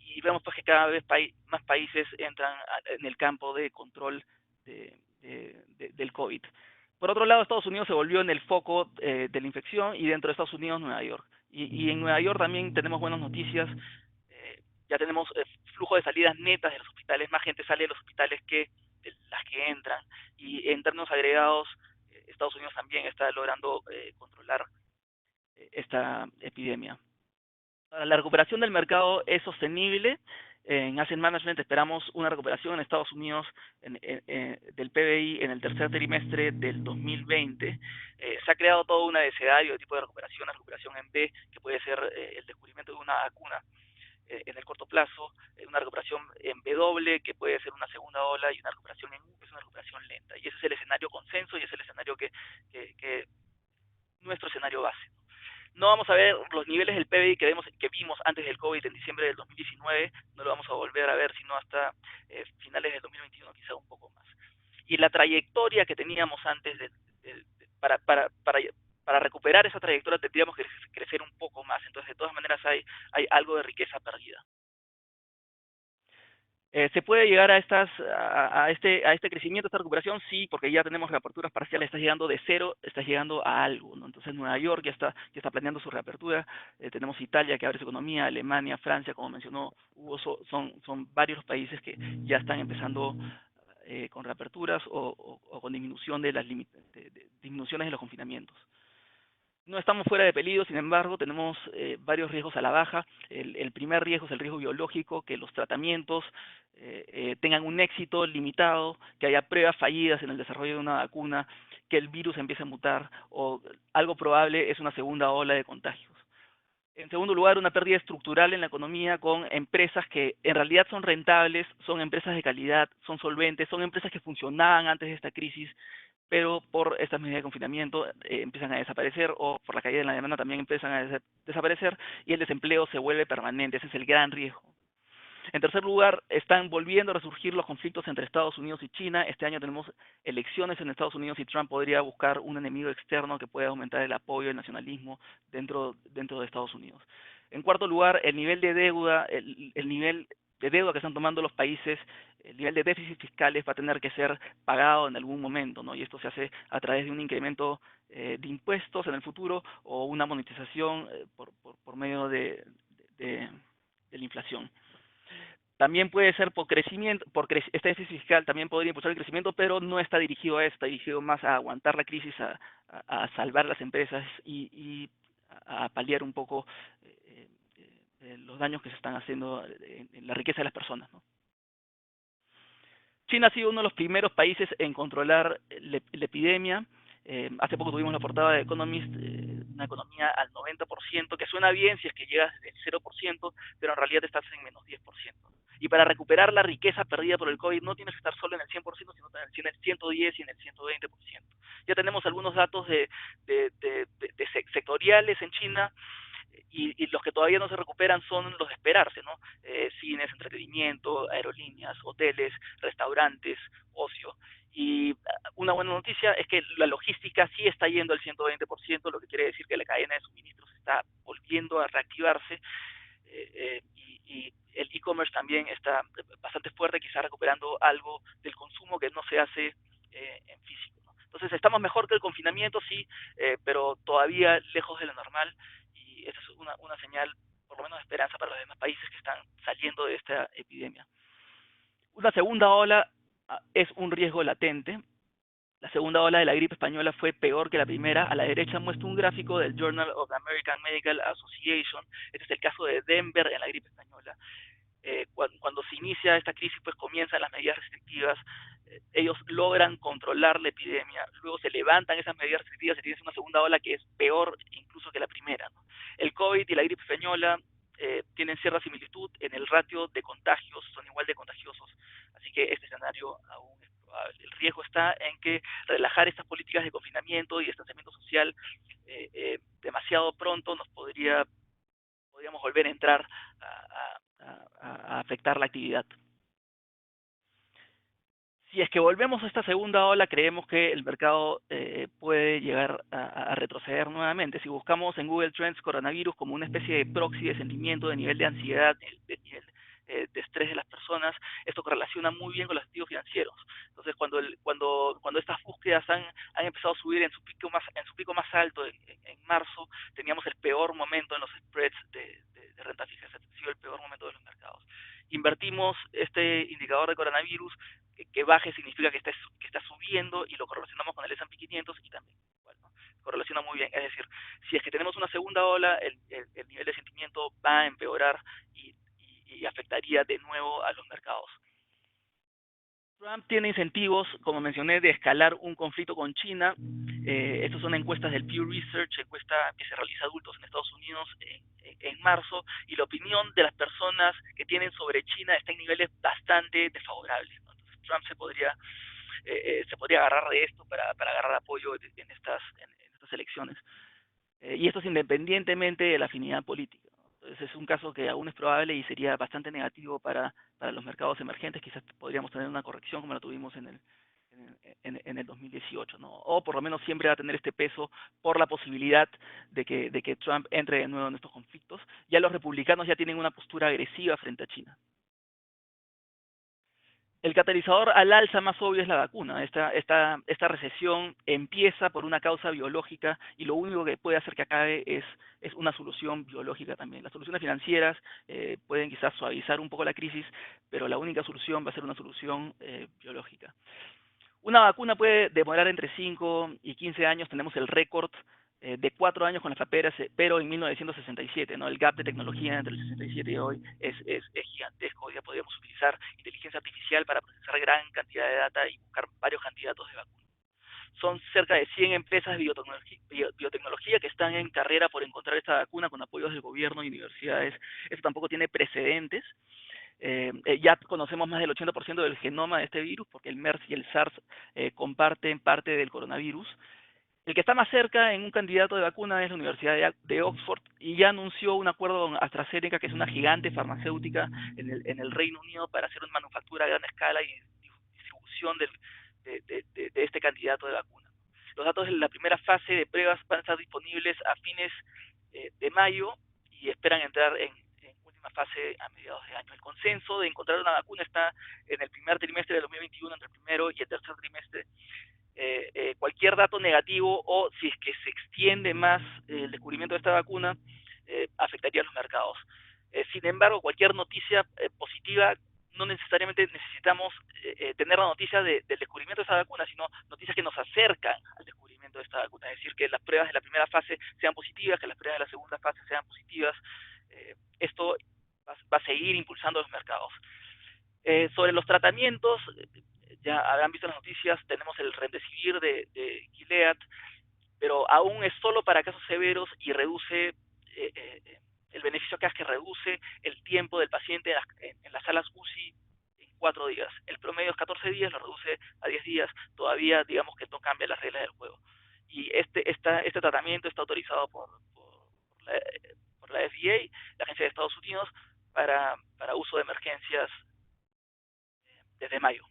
Y vemos pues que cada vez más países entran en el campo de control del COVID. Por otro lado, Estados Unidos se volvió en el foco de la infección, y dentro de Estados Unidos, Nueva York. Y en Nueva York también tenemos buenas noticias. Ya tenemos flujo de salidas netas de los hospitales, más gente sale de los hospitales que de las que entran, y en términos agregados, Estados Unidos también está logrando controlar esta epidemia. La recuperación del mercado es sostenible. En Asset Management esperamos una recuperación en Estados Unidos del PBI en el tercer trimestre del 2020. Se ha creado todo un abecedario de tipo de recuperación, la recuperación en B, que puede ser el descubrimiento de una vacuna. en el corto plazo, una recuperación en W, que puede ser una segunda ola, y una recuperación en U, que es una recuperación lenta. Y ese es el escenario consenso y es el escenario que nuestro escenario base. No vamos a ver los niveles del PBI que vimos antes del COVID en diciembre del 2019, no lo vamos a volver a ver sino hasta finales del 2021, quizá un poco más. Y la trayectoria que teníamos antes para recuperar esa trayectoria tendríamos que crecer un poco más. Entonces, de todas maneras, hay algo de riqueza perdida. ¿Se puede llegar a este crecimiento, a esta recuperación? Sí, porque ya tenemos reaperturas parciales, está llegando de cero, está llegando a algo, ¿no? Entonces Nueva York ya está planeando su reapertura, tenemos Italia que abre su economía, Alemania, Francia, como mencionó Hugo, son varios los países que ya están empezando con reaperturas o con disminución de disminuciones de los confinamientos. No estamos fuera de peligro, sin embargo, tenemos varios riesgos a la baja. El primer riesgo es el riesgo biológico, que los tratamientos tengan un éxito limitado, que haya pruebas fallidas en el desarrollo de una vacuna, que el virus empiece a mutar, o algo probable es una segunda ola de contagios. En segundo lugar, una pérdida estructural en la economía con empresas que en realidad son rentables, son empresas de calidad, son solventes, son empresas que funcionaban antes de esta crisis, pero por estas medidas de confinamiento empiezan a desaparecer, o por la caída de la demanda también empiezan a desaparecer, y el desempleo se vuelve permanente. Ese es el gran riesgo. En tercer lugar, están volviendo a resurgir los conflictos entre Estados Unidos y China. Este año tenemos elecciones en Estados Unidos y Trump podría buscar un enemigo externo que pueda aumentar el apoyo al nacionalismo dentro de Estados Unidos. En cuarto lugar, el nivel de deuda, el nivel de deuda que están tomando los países, el nivel de déficit fiscales va a tener que ser pagado en algún momento, ¿no? Y esto se hace a través de un incremento de impuestos en el futuro, o una monetización por medio de la inflación. También puede ser por crecimiento, este déficit fiscal también podría impulsar el crecimiento, pero no está dirigido a esto, está dirigido más a aguantar la crisis, a salvar las empresas y a paliar un poco los daños que se están haciendo en la riqueza de las personas, ¿no? China ha sido uno de los primeros países en controlar la epidemia. Hace poco tuvimos la portada de Economist, una economía al 90%, que suena bien si es que llegas del 0%, pero en realidad estás en menos 10%. Y para recuperar la riqueza perdida por el COVID no tienes que estar solo en el 100%, sino en el 110 y en el 120%. Ya tenemos algunos datos de sectoriales en China, y los que todavía no se recuperan son los de esperarse, ¿no? Cines, entretenimiento, aerolíneas, hoteles, restaurantes, ocio. Y una buena noticia es que la logística sí está yendo al 120%, lo que quiere decir que la cadena de suministros está volviendo a reactivarse, y el e-commerce también está bastante fuerte, quizá recuperando algo del consumo que no se hace en físico, ¿no? Entonces estamos mejor que el confinamiento, sí, pero todavía lejos de lo normal, y esa es una señal, por lo menos de esperanza, para los demás países que están saliendo de esta epidemia. Una segunda ola es un riesgo latente. La segunda ola de la gripe española fue peor que la primera. A la derecha muestra un gráfico del Journal of the American Medical Association. Este es el caso de Denver en la gripe española. Cuando se inicia esta crisis, pues comienzan las medidas restrictivas. Ellos logran controlar la epidemia, luego se levantan esas medidas restrictivas y tienes una segunda ola que es peor incluso que la primera, ¿no? El COVID y la gripe española tienen cierta similitud en el ratio de contagios, son igual de contagiosos, así que este escenario aún es probable. El riesgo está en que relajar estas políticas de confinamiento y distanciamiento social demasiado pronto podríamos volver a entrar a afectar la actividad. Si es que volvemos a esta segunda ola, creemos que el mercado puede llegar a retroceder nuevamente. Si buscamos en Google Trends coronavirus como una especie de proxy de sentimiento, de nivel de ansiedad, de nivel de estrés de las personas, esto correlaciona muy bien con los activos financieros. Entonces, cuando estas búsquedas han empezado a subir en su pico más alto en marzo, teníamos el peor momento en los spreads de renta fija. Ese ha sido el peor momento de los mercados. Invertimos este indicador de coronavirus, que baje significa que está subiendo, y lo correlacionamos con el S&P 500 y también, bueno, correlaciona muy bien. Es decir, si es que tenemos una segunda ola, el nivel de sentimiento va a empeorar y afectaría de nuevo a los mercados. Trump tiene incentivos, como mencioné, de escalar un conflicto con China. Estas son encuestas del Pew Research, encuesta que se realiza a adultos en Estados Unidos en marzo, y la opinión de las personas que tienen sobre China está en niveles bastante desfavorables, ¿no? Entonces Trump se podría agarrar de esto para agarrar apoyo en estas elecciones. Y esto es independientemente de la afinidad política, ¿no? Entonces es un caso que aún es probable y sería bastante negativo para los mercados emergentes. Quizás podríamos tener una corrección como la tuvimos en el 2018, ¿no? O por lo menos siempre va a tener este peso por la posibilidad de que Trump entre de nuevo en estos conflictos. Ya los republicanos ya tienen una postura agresiva frente a China. El catalizador al alza más obvio es la vacuna. Esta recesión empieza por una causa biológica y lo único que puede hacer que acabe es una solución biológica también. Las soluciones financieras pueden quizás suavizar un poco la crisis, pero la única solución va a ser una solución biológica. Una vacuna puede demorar entre 5 y 15 años. Tenemos el récord de 4 años con las paperas, pero en 1967, ¿no? El gap de tecnología entre el 67 y hoy es gigantesco. Ya podríamos utilizar inteligencia artificial para procesar gran cantidad de data y buscar varios candidatos de vacuna. Son cerca de 100 empresas de biotecnología que están en carrera por encontrar esta vacuna con apoyos del gobierno y universidades. Esto tampoco tiene precedentes. Ya conocemos más del 80% del genoma de este virus, porque el MERS y el SARS comparten parte del coronavirus. El que está más cerca en un candidato de vacuna es la Universidad de Oxford, y ya anunció un acuerdo con AstraZeneca, que es una gigante farmacéutica en el Reino Unido, para hacer una manufactura a gran escala y distribución de este candidato de vacuna. Los datos de la primera fase de pruebas van a estar disponibles a fines de mayo y esperan entrar en última fase a mediados de año. El consenso de encontrar una vacuna está en el primer trimestre de 2021, entre el primero y el tercer trimestre. Cualquier dato negativo, o si es que se extiende más el descubrimiento de esta vacuna, afectaría a los mercados. Sin embargo, cualquier noticia positiva, no necesariamente necesitamos tener la noticia del descubrimiento de esta vacuna, sino noticias que nos acercan al descubrimiento de esta vacuna. Es decir, que las pruebas de la primera fase sean positivas, que las pruebas de la segunda fase sean positivas. Esto va a seguir impulsando los mercados. Sobre los tratamientos, ya habrán visto las noticias, tenemos el Remdesivir de Gilead, pero aún es solo para casos severos y reduce, el beneficio acá es que reduce el tiempo del paciente en las salas UCI en 4 días. El promedio es 14 días, lo reduce a 10 días. Todavía, digamos que no cambia las reglas del juego. Y este tratamiento está autorizado por la FDA, la Agencia de Estados Unidos, para uso de emergencias desde mayo.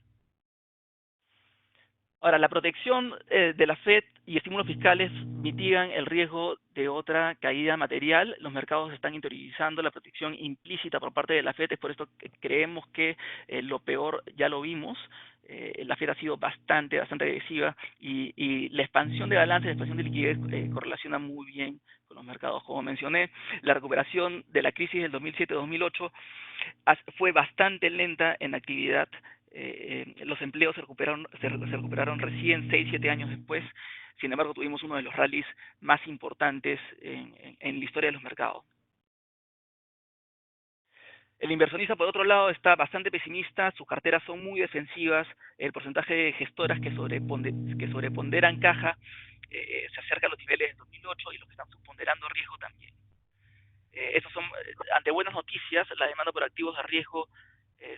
Ahora, la protección de la Fed y estímulos fiscales mitigan el riesgo de otra caída material. Los mercados están interiorizando la protección implícita por parte de la Fed. Es por esto que creemos que lo peor ya lo vimos. La Fed ha sido bastante agresiva, y la expansión de balance, la expansión de liquidez correlaciona muy bien con los mercados. Como mencioné, la recuperación de la crisis del 2007-2008 fue bastante lenta en actividad. Los empleos se recuperaron recién 6-7 años después. Sin embargo, tuvimos uno de los rallies más importantes en la historia de los mercados. El inversionista, por otro lado, está bastante pesimista. Sus carteras son muy defensivas. El porcentaje de gestoras que sobreponderan caja se acerca a los niveles de 2008, y los que están subponderando riesgo también. Estos son, ante buenas noticias, la demanda por activos de riesgo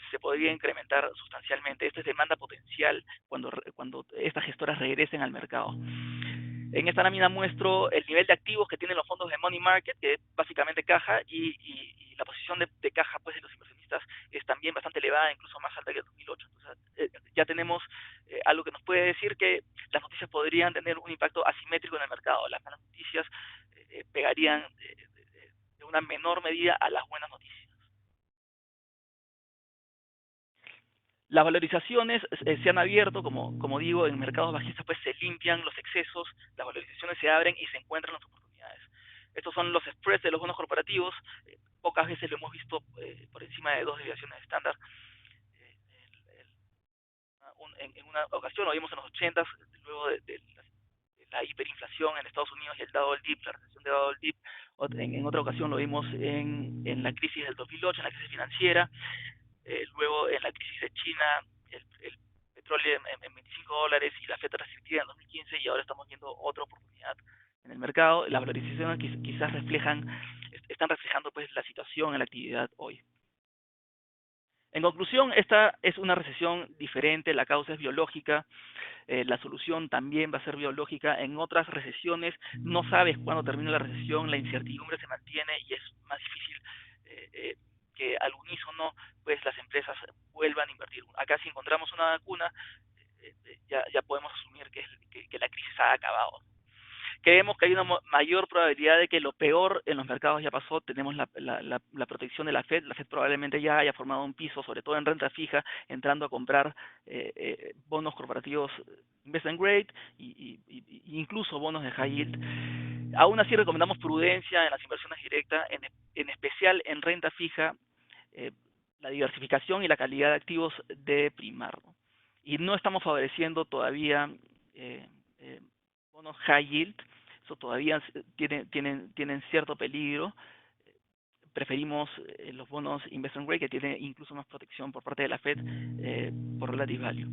se podría incrementar sustancialmente. Esta es demanda potencial cuando estas gestoras regresen al mercado. En esta lámina muestro el nivel de activos que tienen los fondos de money market, que es básicamente caja, y la posición de caja, pues, de los inversionistas es también bastante elevada, incluso más alta que el 2008. Entonces, ya tenemos algo que nos puede decir que las noticias podrían tener un impacto asimétrico en el mercado. Las malas noticias pegarían de una menor medida a las buenas noticias. Las valorizaciones se han abierto, como digo, en mercados bajistas, pues se limpian los excesos, las valorizaciones se abren y se encuentran las oportunidades. Estos son los spreads de los bonos corporativos. Pocas veces lo hemos visto por encima de 2 desviaciones estándar. En una ocasión lo vimos en los 80s, luego de la hiperinflación en Estados Unidos y el double dip, la recesión de double dip. En otra ocasión lo vimos en la crisis del 2008, en la crisis financiera. Luego en la crisis de China, el petróleo en $25 y la FED restrictiva en 2015, y ahora estamos viendo otra oportunidad en el mercado. Las valorizaciones quizás están reflejando pues la situación en la actividad hoy. En conclusión, esta es una recesión diferente, la causa es biológica, la solución también va a ser biológica. En otras recesiones no sabes cuándo termina la recesión, la incertidumbre se mantiene y es más difícil que al unísono pues las empresas vuelvan a invertir. Acá si encontramos una vacuna, ya podemos asumir que la crisis ha acabado. Creemos que hay una mayor probabilidad de que lo peor en los mercados ya pasó. Tenemos la protección de la FED. La FED probablemente ya haya formado un piso, sobre todo en renta fija, entrando a comprar bonos corporativos investment grade y incluso bonos de high yield. Aún así recomendamos prudencia en las inversiones directas, en especial en renta fija. La diversificación y la calidad de activos debe primar, ¿no? Y no estamos favoreciendo todavía bonos high yield. Eso todavía tienen cierto peligro. Preferimos los bonos investment grade, que tienen incluso más protección por parte de la Fed por relative value.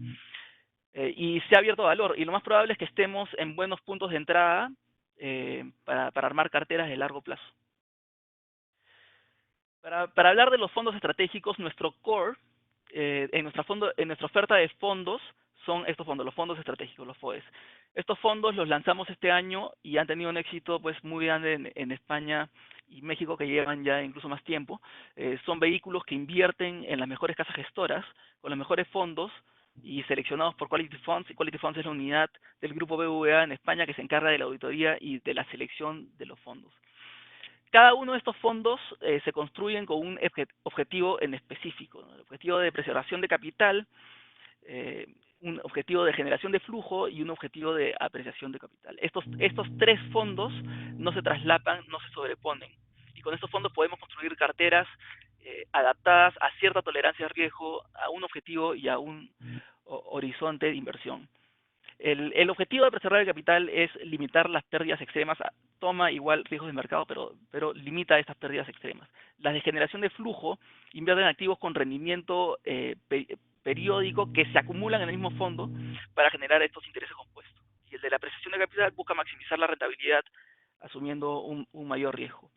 Y se ha abierto valor, y lo más probable es que estemos en buenos puntos de entrada para armar carteras de largo plazo. Para hablar de los fondos estratégicos, nuestro core, en nuestra oferta de fondos, son estos fondos, los fondos estratégicos, los FOES. Estos fondos los lanzamos este año y han tenido un éxito pues muy grande en España y México, que llevan ya incluso más tiempo. Son vehículos que invierten en las mejores casas gestoras, con los mejores fondos y seleccionados por Quality Funds. Y Quality Funds es la unidad del grupo BBVA en España que se encarga de la auditoría y de la selección de los fondos. Cada uno de estos fondos se construyen con un objetivo en específico, ¿no? El objetivo de preservación de capital, un objetivo de generación de flujo y un objetivo de apreciación de capital. Estos tres fondos no se traslapan, no se sobreponen. Y con estos fondos podemos construir carteras adaptadas a cierta tolerancia de riesgo, a un objetivo y a un horizonte de inversión. El objetivo de preservar el capital es limitar las pérdidas extremas. Toma igual riesgos de mercado, pero limita estas pérdidas extremas. Las de generación de flujo invierten en activos con rendimiento periódico que se acumulan en el mismo fondo para generar estos intereses compuestos. Y el de la apreciación de capital busca maximizar la rentabilidad asumiendo un mayor riesgo.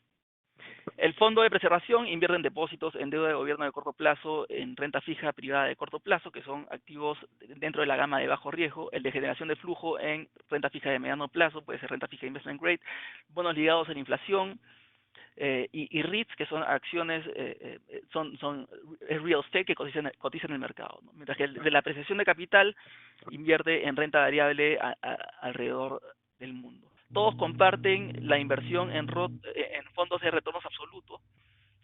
El fondo de preservación invierte en depósitos, en deuda de gobierno de corto plazo, en renta fija privada de corto plazo, que son activos dentro de la gama de bajo riesgo. El de generación de flujo en renta fija de mediano plazo, puede ser renta fija investment grade, bonos ligados a la inflación, y REITs, que son acciones, es real estate que cotiza en el mercado, ¿no? Mientras que el de la apreciación de capital invierte en renta variable alrededor del mundo. Todos comparten la inversión en fondos de retornos absolutos,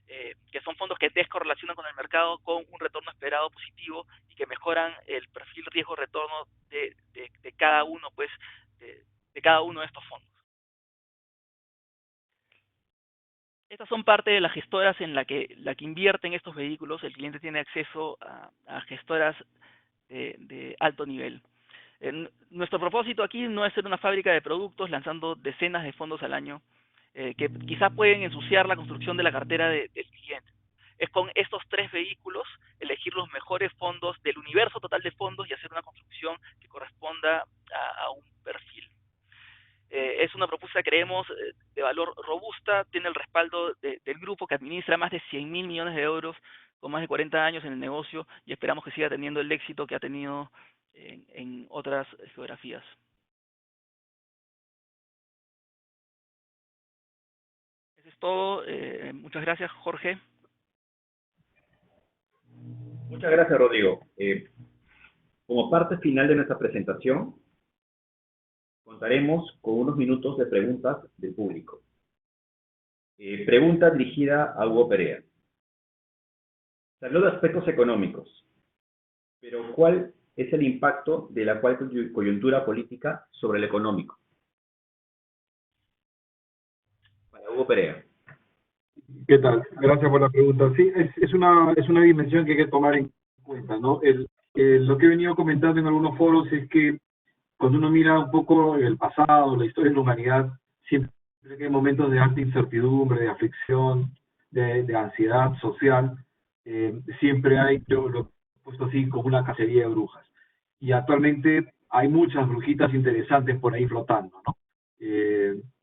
que son fondos que descorrelacionan con el mercado con un retorno esperado positivo y que mejoran el perfil riesgo-retorno de cada uno, pues, de cada uno de estos fondos. Estas son parte de las gestoras en la que invierten estos vehículos. El cliente tiene acceso a gestoras de alto nivel. Nuestro propósito aquí no es ser una fábrica de productos lanzando decenas de fondos al año que quizá pueden ensuciar la construcción de la cartera del cliente. Es con estos tres vehículos elegir los mejores fondos del universo total de fondos y hacer una construcción que corresponda a un perfil. Es una propuesta, creemos, de valor robusta, tiene el respaldo del grupo que administra más de 100.000 millones de euros con más de 40 años en el negocio, y esperamos que siga teniendo el éxito que ha tenido en otras geografías. Eso es todo. Muchas gracias, Jorge. Muchas gracias, Rodrigo. Como parte final de nuestra presentación, contaremos con unos minutos de preguntas del público. Pregunta dirigida a Hugo Perea. Se habló de aspectos económicos, pero ¿cuál es el impacto de la actual coyuntura política sobre el económico? Para Hugo Perea. ¿Qué tal? Gracias por la pregunta. Sí, es una dimensión que hay que tomar en cuenta, ¿no? Lo que he venido comentando en algunos foros es que cuando uno mira un poco el pasado, la historia de la humanidad, siempre que hay momentos de alta incertidumbre, de aflicción, de ansiedad social, siempre hay, yo lo he puesto así, como una cacería de brujas. y actualmente hay muchas brujitas interesantes por ahí flotando, ¿no?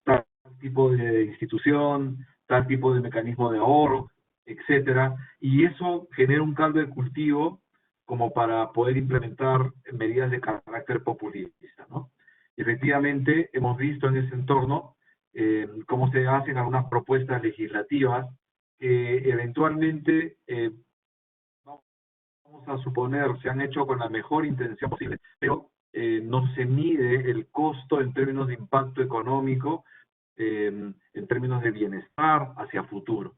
Tal tipo de institución, tal tipo de mecanismo de ahorro, etcétera, y eso genera un caldo de cultivo como para poder implementar medidas de carácter populista, ¿no? Efectivamente, hemos visto en ese entorno cómo se hacen algunas propuestas legislativas que eventualmente, vamos a suponer, se han hecho con la mejor intención posible, pero no se mide el costo en términos de impacto económico, en términos de bienestar hacia futuro.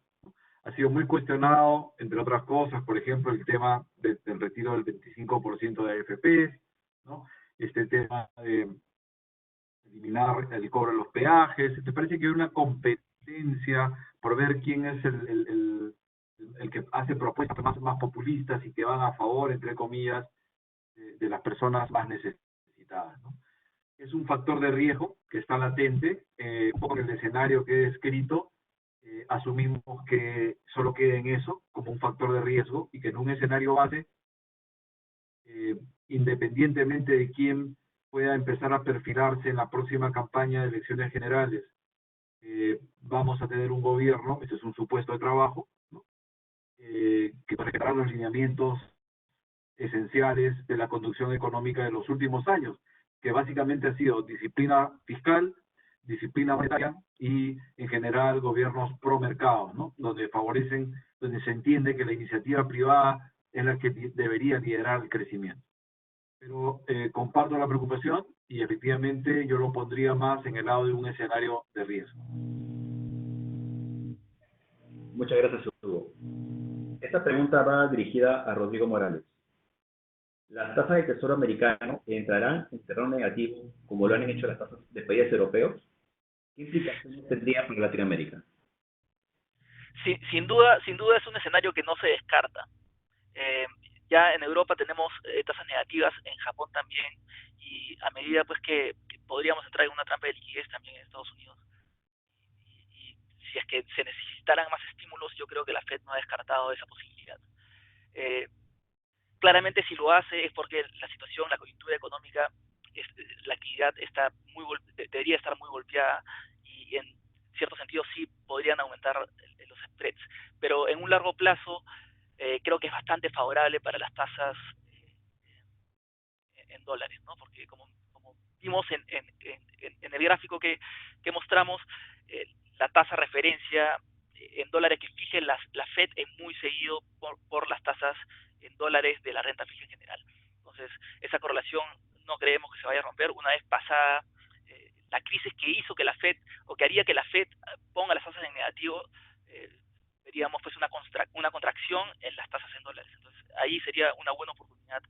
Ha sido muy cuestionado, entre otras cosas, por ejemplo, el tema del retiro del 25% de AFPs, ¿no? Este tema de eliminar el cobro de los peajes. ¿Te parece que hay una competencia por ver quién es el que hace propuestas más populistas y que van a favor, entre comillas, de las personas más necesitadas, ¿no? Es un factor de riesgo que está latente, un poco en el escenario que he descrito, asumimos que solo queda en eso, como un factor de riesgo, y que en un escenario base, independientemente de quién pueda empezar a perfilarse en la próxima campaña de elecciones generales, vamos a tener un gobierno, este es un supuesto de trabajo, ¿no? Que respetará los lineamientos esenciales de la conducción económica de los últimos años, que básicamente ha sido disciplina fiscal, disciplina monetaria y, en general, gobiernos pro mercado, ¿no? Donde se entiende que la iniciativa privada es la que debería liderar el crecimiento. Pero comparto la preocupación y efectivamente yo lo pondría más en el lado de un escenario de riesgo. Muchas gracias, Hugo. Esta pregunta va dirigida a Rodrigo Morales. ¿Las tasas del Tesoro americano entrarán en terreno negativo como lo han hecho las tasas de países europeos? ¿Qué implicaciones tendría para Latinoamérica? Sí, sin duda es un escenario que no se descarta. Ya en Europa tenemos tasas negativas, en Japón también, y a medida pues que podríamos entrar en una trampa de liquidez también en Estados Unidos. Y si es que se necesitaran más estímulos, yo creo que la Fed no ha descartado esa posibilidad. Claramente si lo hace es porque la situación, la coyuntura económica, la actividad debería estar muy golpeada y en cierto sentido sí podrían aumentar los spreads. Pero en un largo plazo creo que es bastante favorable para las tasas en dólares, ¿no? Porque como vimos en el gráfico que mostramos, la tasa referencia en dólares que fije la Fed es muy seguido por las tasas en dólares de la renta fija en general. Entonces, esa correlación no creemos que se vaya a romper una vez pasada la crisis que hizo que la Fed, o que haría que la Fed ponga las tasas en negativo. Veríamos pues una contracción en las tasas en dólares. Entonces, ahí sería una buena oportunidad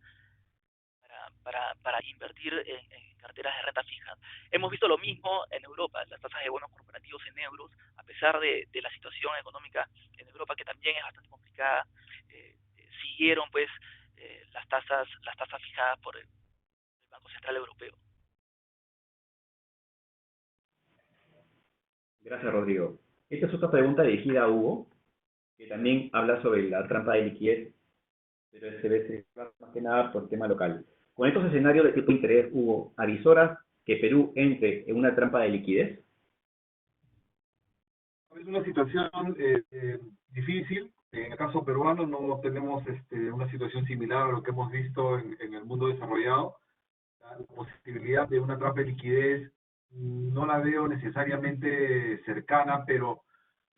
para invertir en carteras de renta fija. Hemos visto lo mismo en Europa, las tasas de bonos corporativos en euros, a pesar de la situación económica en Europa, que también es bastante complicada, siguieron pues las tasas fijadas por el Banco Central Europeo. Gracias, Rodrigo. Esta es otra pregunta dirigida a Hugo, que también habla sobre la trampa de liquidez, pero este vez más que nada por tema local. Con estos escenarios de tipo de interés, Hugo, ¿avisoras que Perú entre en una trampa de liquidez? Es una situación difícil. En el caso peruano no tenemos una situación similar a lo que hemos visto en el mundo desarrollado. La posibilidad de una trampa de liquidez no la veo necesariamente cercana, pero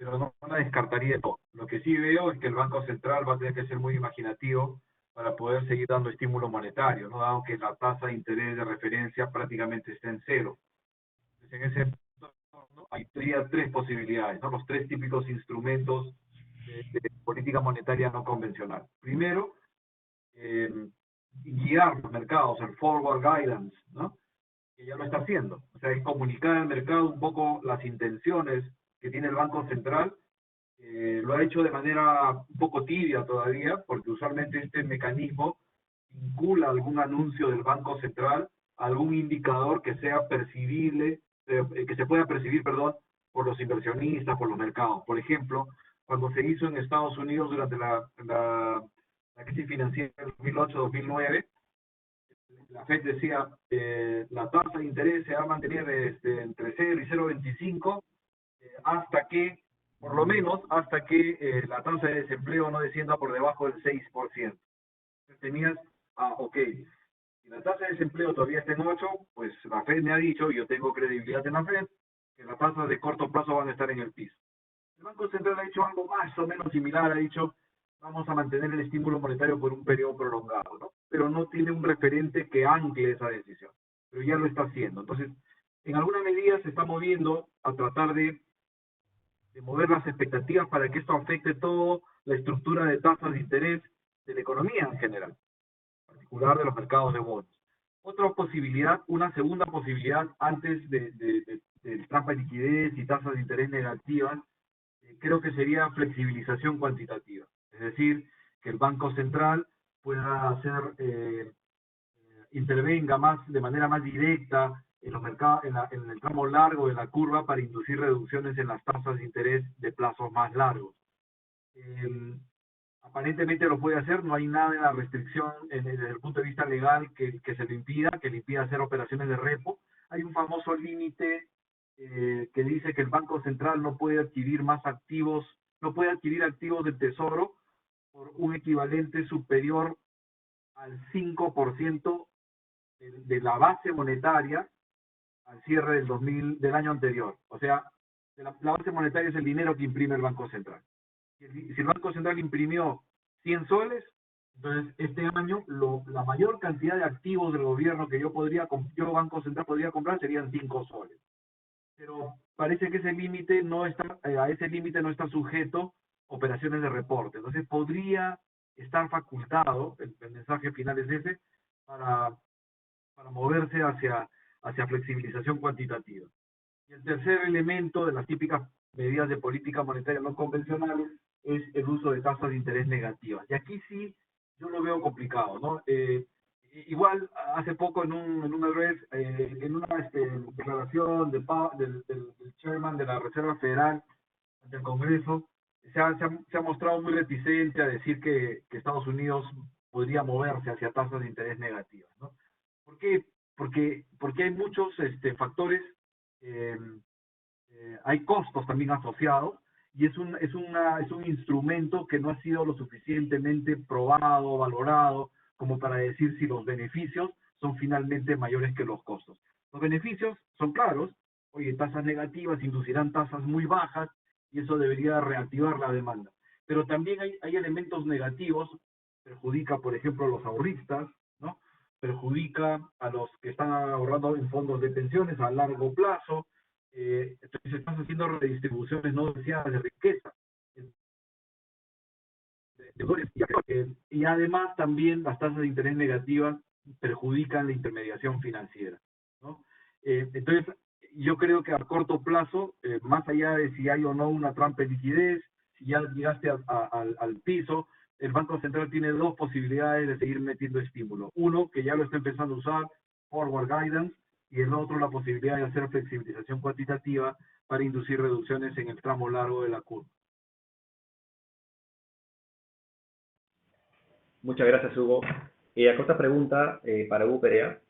no la descartaría de todo. Lo que sí veo es que el Banco Central va a tener que ser muy imaginativo para poder seguir dando estímulo monetario, ¿no? Dado que la tasa de interés de referencia prácticamente está en cero. Entonces, en ese entorno hay tres posibilidades, ¿no? Los tres típicos instrumentos de política monetaria no convencional. Primero, guiar los mercados, el forward guidance, ¿no? Que ya lo está haciendo. O sea, es comunicar al mercado un poco las intenciones que tiene el Banco Central. Lo ha hecho de manera un poco tibia todavía, porque usualmente este mecanismo vincula algún anuncio del Banco Central a algún indicador que sea percibible, que se pueda percibir, perdón, por los inversionistas, por los mercados. Por ejemplo, cuando se hizo en Estados Unidos durante la crisis financiera del 2008-2009, la FED decía, la tasa de interés se va a mantener entre 0 y 0,25 hasta que, por lo menos, hasta que la tasa de desempleo no descienda por debajo del 6%. Entonces tenías, ok, si la tasa de desempleo todavía está en 8, pues la FED me ha dicho, y yo tengo credibilidad en la FED, que las tasas de corto plazo van a estar en el piso. El Banco Central ha hecho algo más o menos similar, ha dicho, vamos a mantener el estímulo monetario por un periodo prolongado, ¿no? Pero no tiene un referente que ancle esa decisión, pero ya lo está haciendo. Entonces, en alguna medida se está moviendo a tratar de mover las expectativas para que esto afecte toda la estructura de tasas de interés de la economía en general, en particular de los mercados de bonos. Otra posibilidad, una segunda posibilidad antes del trampa de liquidez y tasas de interés negativas, creo que sería flexibilización cuantitativa. Es decir, que el Banco Central pueda hacer, intervenga de manera más directa en los mercados, en el tramo largo de la curva para inducir reducciones en las tasas de interés de plazos más largos. Aparentemente lo puede hacer, no hay nada en la restricción desde el punto de vista legal que se le impida, hacer operaciones de repo. Hay un famoso límite que dice que el Banco Central no puede adquirir más activos, no puede adquirir activos del Tesoro por un equivalente superior al 5% de la base monetaria al cierre del año anterior. O sea, la base monetaria es el dinero que imprime el Banco Central. Si el Banco Central imprimió 100 soles, entonces este año la mayor cantidad de activos del gobierno que yo Banco Central podría comprar serían 5 soles. Pero parece que ese límite a ese límite no está sujeto operaciones de reporte. Entonces podría estar facultado, el mensaje final es ese, para moverse hacia flexibilización cuantitativa. Y el tercer elemento de las típicas medidas de política monetaria no convencionales es el uso de tasas de interés negativas. Y aquí sí yo lo veo complicado, ¿no? Igual hace poco en una declaración del chairman de la Reserva Federal ante el Congreso, se ha mostrado muy reticente a decir que Estados Unidos podría moverse hacia tasas de interés negativas, ¿no? ¿Por qué? Porque hay muchos factores, hay costos también asociados, y es un instrumento que no ha sido lo suficientemente probado, valorado, como para decir si los beneficios son finalmente mayores que los costos. Los beneficios son claros, oye, tasas negativas inducirán tasas muy bajas, y eso debería reactivar la demanda. Pero también hay elementos negativos, perjudica, por ejemplo, a los ahorristas, ¿no? Perjudica a los que están ahorrando en fondos de pensiones a largo plazo. Entonces están haciendo redistribuciones no deseadas de riqueza. Y además también las tasas de interés negativas perjudican la intermediación financiera, ¿no? Entonces yo creo que a corto plazo, más allá de si hay o no una trampa de liquidez, si ya llegaste al piso, el Banco Central tiene dos posibilidades de seguir metiendo estímulo. Uno, que ya lo está empezando a usar, forward guidance, y el otro, la posibilidad de hacer flexibilización cuantitativa para inducir reducciones en el tramo largo de la curva. Muchas gracias, Hugo. Acá otra pregunta para Hugo Perea.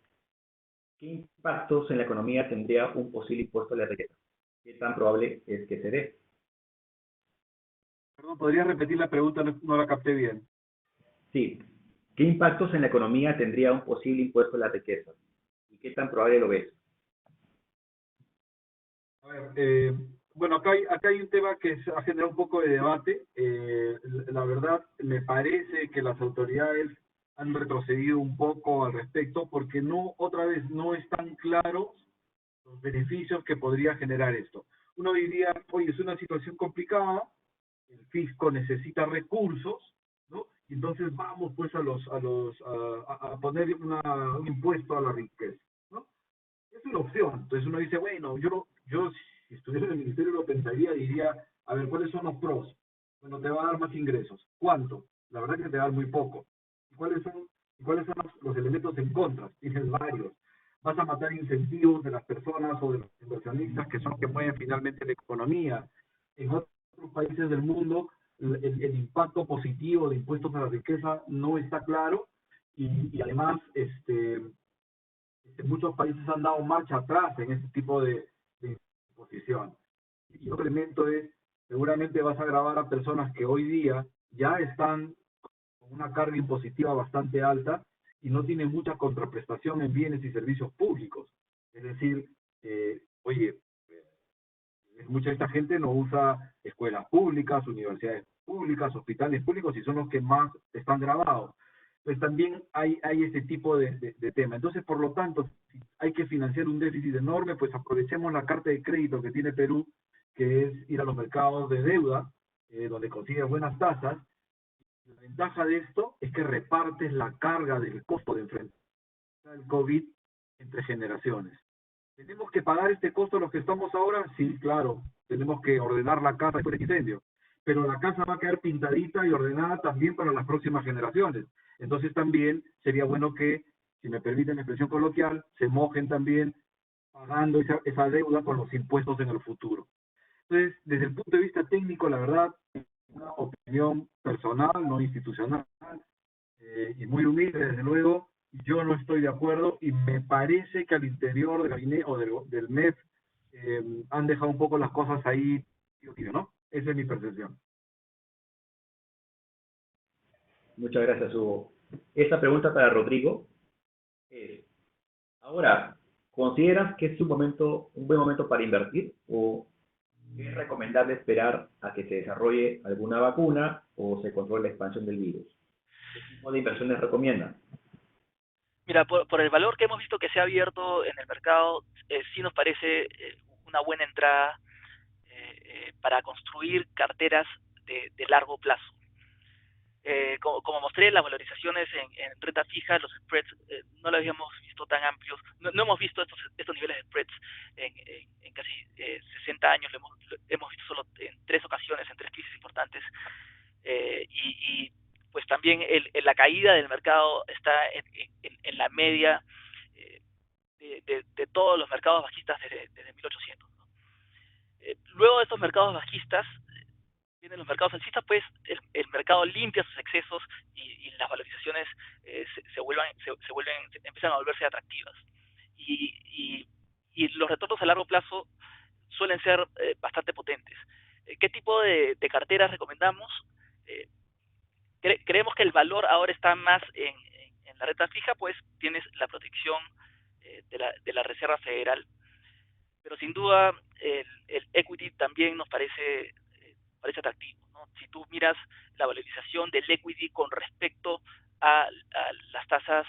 ¿Qué impactos en la economía tendría un posible impuesto a la riqueza? ¿Qué tan probable es que se dé? Perdón, ¿podría repetir la pregunta? No la capté bien. Sí. ¿Qué impactos en la economía tendría un posible impuesto a la riqueza? ¿Y qué tan probable lo ves? A ver, bueno, acá hay un tema que ha generado un poco de debate. La verdad, me parece que las autoridades han retrocedido un poco al respecto porque otra vez no están claros los beneficios que podría generar esto. Uno diría, oye, es una situación complicada, el fisco necesita recursos, ¿no? Y entonces vamos pues a poner un impuesto a la riqueza, ¿no? Es una opción. Entonces uno dice, bueno, yo si estuviera en el ministerio lo pensaría y diría, a ver, ¿cuáles son los pros? Bueno, te va a dar más ingresos. ¿Cuánto? La verdad que te va a dar muy poco. ¿Y cuáles son los elementos en contra? Tienes varios. Vas a matar incentivos de las personas o de los inversionistas que son los que mueven finalmente la economía. En otros países del mundo, el impacto positivo de impuestos a la riqueza no está claro, y además muchos países han dado marcha atrás en ese tipo de imposición. Y otro elemento es, seguramente vas a grabar a personas que hoy día ya están con una carga impositiva bastante alta y no tienen mucha contraprestación en bienes y servicios públicos. Es decir, oye, mucha de esta gente no usa escuelas públicas, universidades públicas, hospitales públicos, y son los que más están grabados. Pues también hay este tipo de tema. Entonces, por lo tanto, si hay que financiar un déficit enorme, pues aprovechemos la carta de crédito que tiene Perú, que es ir a los mercados de deuda, donde consigues buenas tasas. La ventaja de esto es que repartes la carga del costo de enfrentar el COVID entre generaciones. ¿Tenemos que pagar este costo los que estamos ahora? Sí, claro. Tenemos que ordenar la casa después del incendio. Pero la casa va a quedar pintadita y ordenada también para las próximas generaciones. Entonces también sería bueno que, si me permiten la expresión coloquial, se mojen también pagando esa deuda con los impuestos en el futuro. Entonces, desde el punto de vista técnico, la verdad, una opinión personal, no institucional, y muy humilde, desde luego, yo no estoy de acuerdo y me parece que al interior del gabinete o del MEF han dejado un poco las cosas ahí, ¿no? Esa es mi percepción. Muchas gracias, Hugo. Esta pregunta para Rodrigo es, ahora, ¿consideras que es un buen momento para invertir o es recomendable esperar a que se desarrolle alguna vacuna o se controle la expansión del virus? ¿Qué tipo de inversiones recomiendan? Mira, por el valor que hemos visto que se ha abierto en el mercado, sí nos parece una buena entrada para construir carteras de largo plazo. Como mostré, las valorizaciones en renta fija, los spreads, no los habíamos visto tan amplios. No hemos visto estos niveles de spreads en casi 60 años. Lo hemos visto solo en 3 ocasiones, en 3 crisis importantes. Y pues también la caída del mercado está en la media de todos los mercados bajistas desde 1800. ¿No? Luego de estos mercados bajistas, vienen los mercados alcistas, pues el mercado limpia sus excesos y las valorizaciones empiezan a volverse atractivas. Y los retornos a largo plazo suelen ser bastante potentes. ¿Qué tipo de carteras recomendamos? Creemos que el valor ahora está más en la renta fija, pues tienes la protección de la Reserva Federal. Pero sin duda el equity también nos parece atractivo, ¿no? Si tú miras la valorización del equity con respecto a las tasas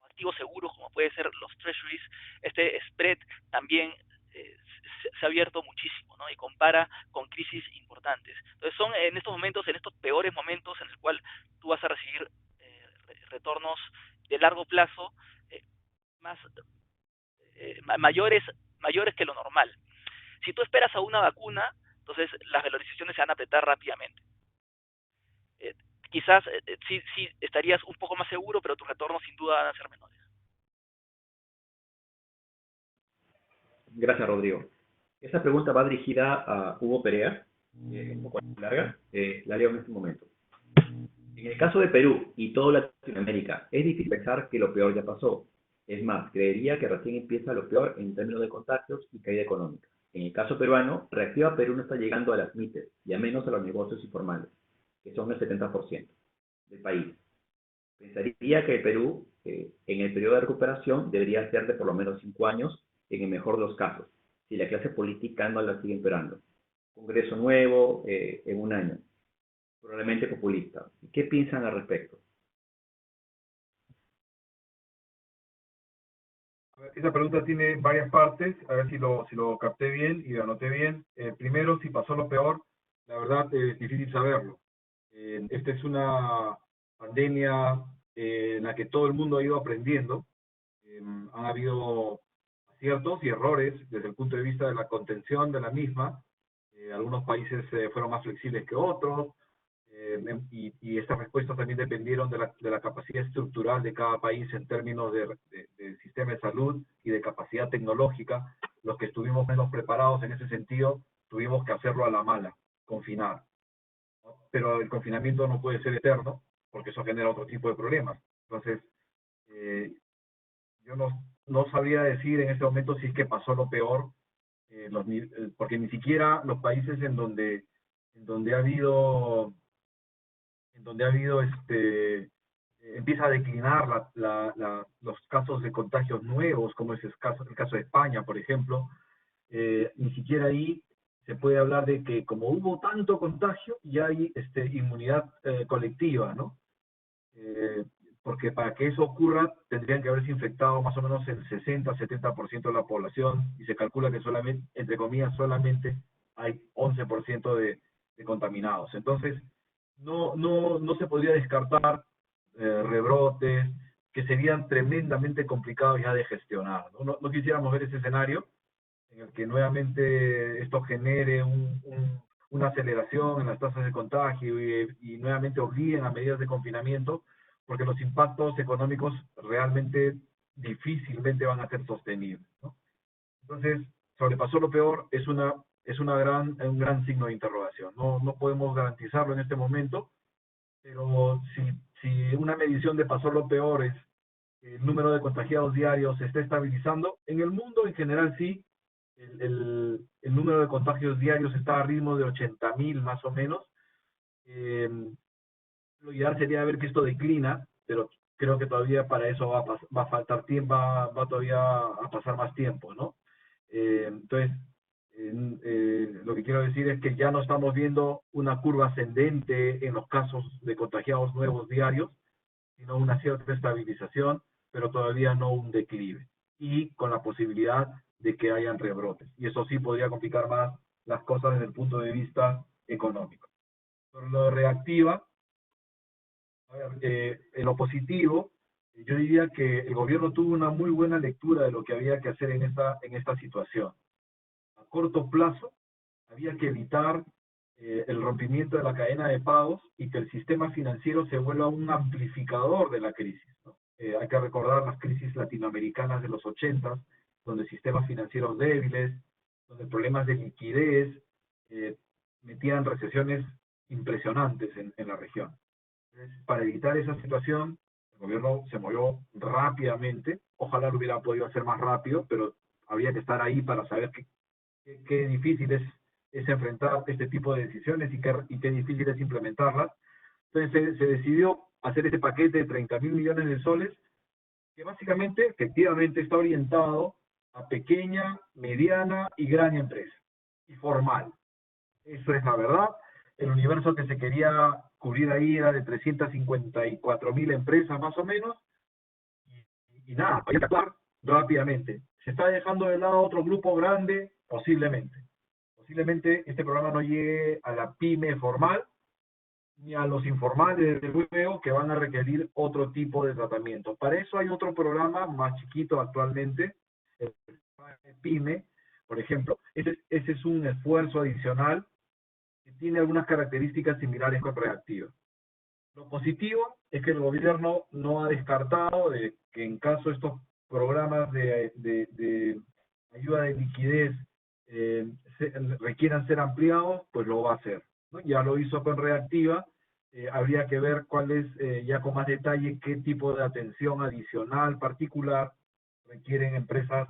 activos seguros, como puede ser los treasuries, este spread también se ha abierto muchísimo, ¿no? Y compara con crisis importantes. Entonces son en estos momentos, en estos peores momentos en el cual tú vas a recibir retornos de largo plazo más mayores que lo normal. Si tú esperas a una vacuna, entonces las valorizaciones se van a apretar rápidamente. Quizás sí estarías un poco más seguro, pero tus retornos sin duda van a ser menores. Gracias, Rodrigo. Esta pregunta va dirigida a Hugo Perea, un poco larga, la leo en este momento. En el caso de Perú y toda Latinoamérica, es difícil pensar que lo peor ya pasó. Es más, creería que recién empieza lo peor en términos de contagios y caída económica. En el caso peruano, Reactiva Perú no está llegando a las MIPES y a menos a los negocios informales, que son el 70% del país. Pensaría que el Perú, en el periodo de recuperación, debería ser de por lo menos 5 años, en el mejor de los casos, si la clase política no la sigue esperando. Congreso nuevo en un año, probablemente populista. ¿Qué piensan al respecto? Esa pregunta tiene varias partes, a ver si lo capté bien y lo anoté bien. Primero, si pasó lo peor, la verdad es difícil saberlo. Esta es una pandemia en la que todo el mundo ha ido aprendiendo. Han habido aciertos y errores desde el punto de vista de la contención de la misma. Algunos países fueron más flexibles que otros, y estas respuestas también dependieron de la capacidad estructural de cada país en términos de sistema de salud y de capacidad tecnológica. Los que estuvimos menos preparados en ese sentido, tuvimos que hacerlo a la mala, confinar. Pero el confinamiento no puede ser eterno, porque eso genera otro tipo de problemas. Entonces, yo no sabría decir en este momento si es que pasó lo peor, porque ni siquiera los países en donde ha habido empieza a declinar los casos de contagios nuevos, como es el caso de España, por ejemplo, ni siquiera ahí se puede hablar de que como hubo tanto contagio, ya hay inmunidad colectiva, ¿no? Porque para que eso ocurra tendrían que haberse infectado más o menos el 60-70% de la población, y se calcula que solamente, entre comillas, solamente hay 11% de contaminados. Entonces, no se podría descartar rebrotes que serían tremendamente complicados ya de gestionar, ¿no? No quisiéramos ver ese escenario en el que nuevamente esto genere una aceleración en las tasas de contagio y nuevamente obliguen a medidas de confinamiento, porque los impactos económicos realmente difícilmente van a ser sostenibles, ¿no? Entonces, sobrepasó lo peor es un gran signo de interrogación. No podemos garantizarlo en este momento, pero si una medición de pasó lo peor es el número de contagiados diarios se está estabilizando, en el mundo en general sí, el número de contagios diarios está a ritmo de 80.000 más o menos. Lo ideal sería ver que esto declina, pero creo que todavía para eso va a faltar tiempo, va todavía a pasar más tiempo, ¿no? Entonces, lo que quiero decir es que ya no estamos viendo una curva ascendente en los casos de contagiados nuevos diarios, sino una cierta estabilización, pero todavía no un declive, y con la posibilidad de que hayan rebrotes. Y eso sí podría complicar más las cosas desde el punto de vista económico. Por lo reactiva, en lo positivo, yo diría que el gobierno tuvo una muy buena lectura de lo que había que hacer en esta situación. A corto plazo, había que evitar el rompimiento de la cadena de pagos y que el sistema financiero se vuelva un amplificador de la crisis, ¿no? Hay que recordar las crisis latinoamericanas de los 80, donde sistemas financieros débiles, donde problemas de liquidez metían recesiones impresionantes en la región. Entonces, para evitar esa situación, el gobierno se movió rápidamente. Ojalá lo hubiera podido hacer más rápido, pero había que estar ahí para saber qué difícil es enfrentar este tipo de decisiones y qué difícil es implementarlas. Entonces se decidió hacer este paquete de 30.000 millones de soles, que básicamente, efectivamente, está orientado a pequeña, mediana y gran empresa, y formal. Eso es la verdad. El universo que se quería cubrir ahí era de 354.000 empresas más o menos, y nada, hay que actuar rápidamente. ¿Se está dejando de lado otro grupo grande? Posiblemente. Posiblemente este programa no llegue a la pyme formal, ni a los informales, desde luego, que van a requerir otro tipo de tratamiento. Para eso hay otro programa más chiquito actualmente, el PYME, por ejemplo. Ese es un esfuerzo adicional que tiene algunas características similares con Reactiva. Lo positivo es que el gobierno no ha descartado de que en caso estos programas de ayuda de liquidez requieran ser ampliados, pues lo va a hacer, ¿no? Ya lo hizo con Reactiva. Habría que ver cuál es, ya con más detalle, qué tipo de atención adicional particular requieren empresas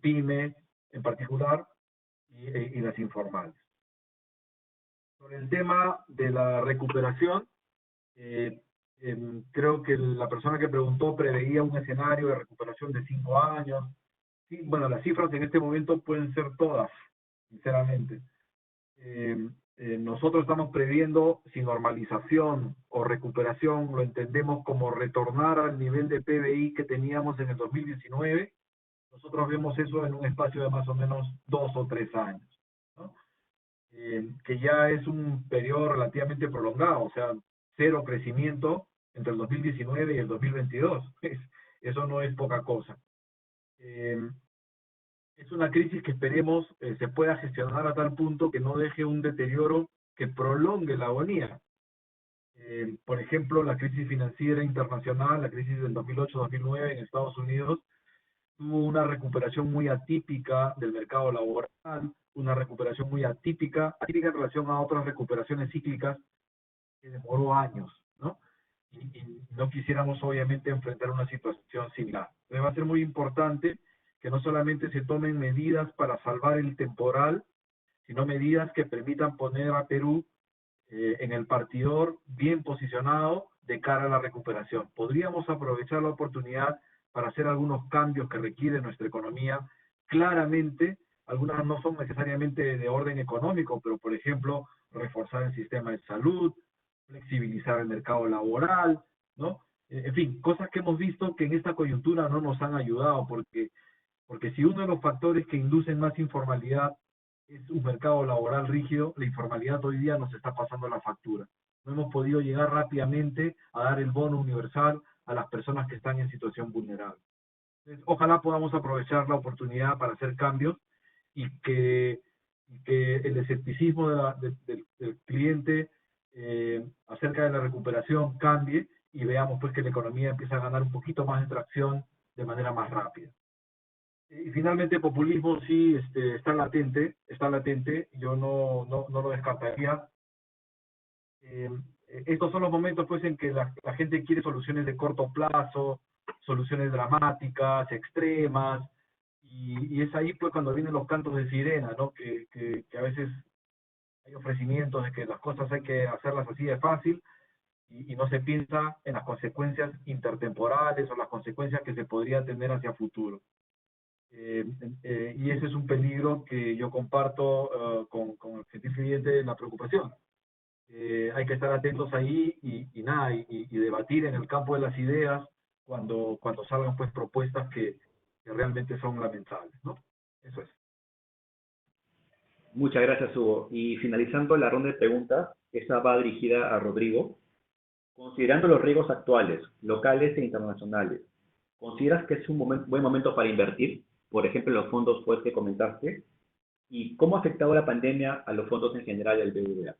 PYME en particular y las informales. Sobre el tema de la recuperación, creo que la persona que preguntó preveía un escenario de recuperación de 5 años. Sí, bueno, las cifras en este momento pueden ser todas, sinceramente. Nosotros estamos previendo, si normalización o recuperación lo entendemos como retornar al nivel de PBI que teníamos en el 2019, nosotros vemos eso en un espacio de más o menos 2 o 3 años, ¿no? Que ya es un periodo relativamente prolongado, o sea, cero crecimiento entre el 2019 y el 2022. Eso no es poca cosa. Es una crisis que esperemos se pueda gestionar a tal punto que no deje un deterioro que prolongue la agonía. Por ejemplo, la crisis financiera internacional, la crisis del 2008-2009 en Estados Unidos, tuvo una recuperación muy atípica del mercado laboral, una recuperación muy atípica en relación a otras recuperaciones cíclicas que demoró años, ¿no? y no quisiéramos obviamente enfrentar una situación similar. Entonces va a ser muy importante que no solamente se tomen medidas para salvar el temporal, sino medidas que permitan poner a Perú en el partidor bien posicionado de cara a la recuperación. Podríamos aprovechar la oportunidad para hacer algunos cambios que requiere nuestra economía. Claramente, algunas no son necesariamente de orden económico, pero por ejemplo, reforzar el sistema de salud, flexibilizar el mercado laboral, ¿no? En fin, cosas que hemos visto que en esta coyuntura no nos han ayudado, porque si uno de los factores que inducen más informalidad es un mercado laboral rígido, la informalidad hoy día nos está pasando la factura. No hemos podido llegar rápidamente a dar el bono universal a las personas que están en situación vulnerable. Entonces, ojalá podamos aprovechar la oportunidad para hacer cambios y que el escepticismo del cliente acerca de la recuperación cambie y veamos pues que la economía empieza a ganar un poquito más de tracción de manera más rápida. Y finalmente, populismo sí está latente, yo no lo descartaría. Estos son los momentos pues en que la gente quiere soluciones de corto plazo, soluciones dramáticas, extremas, y es ahí pues cuando vienen los cantos de sirena, ¿no? Que a veces hay ofrecimientos de que las cosas hay que hacerlas así de fácil, y no se piensa en las consecuencias intertemporales o las consecuencias que se podría tener hacia futuro. Y ese es un peligro que yo comparto con el gentil cliente de la preocupación. Hay que estar atentos ahí y debatir en el campo de las ideas cuando salgan pues propuestas que realmente son lamentables, ¿no? Eso es. Muchas gracias, Hugo. Y finalizando la ronda de preguntas, esta va dirigida a Rodrigo. Considerando los riesgos actuales, locales e internacionales, ¿consideras que es un buen momento para invertir? Por ejemplo, en los fondos FOES que comentaste. ¿Y cómo ha afectado la pandemia a los fondos en general del BBVA?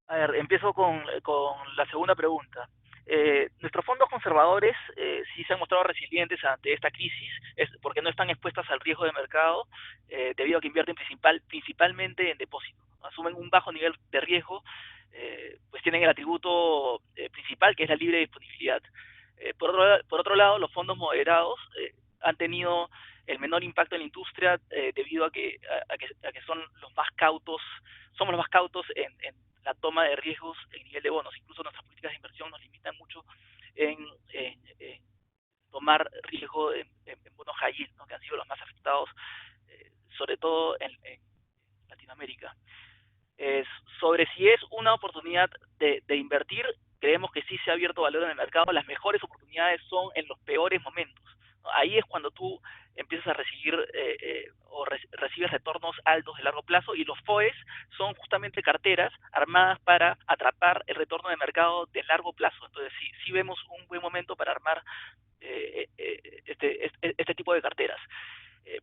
A ver, empiezo con la segunda pregunta. Nuestros fondos conservadores sí se han mostrado resilientes ante esta crisis, porque no están expuestas al riesgo de mercado, debido a que invierten principalmente en depósitos. Asumen un bajo nivel de riesgo, pues tienen el atributo principal, que es la libre disponibilidad. Por otro lado, los fondos moderados han tenido el menor impacto en la industria debido a que son los más cautos, somos los más cautos en la toma de riesgos en nivel de bonos. Incluso nuestras políticas de inversión nos limitan mucho en tomar riesgo en bonos high yield, ¿no? Que han sido los más afectados, sobre todo en Latinoamérica. Sobre si es una oportunidad de invertir, creemos que sí se ha abierto valor en el mercado. Las mejores oportunidades son en los peores momentos, ¿no? Ahí es cuando tú empiezas a recibir recibes retornos altos de largo plazo, y los FOES son justamente carteras armadas para atrapar el retorno de mercado de largo plazo. Entonces sí vemos un buen momento para armar este tipo de carteras.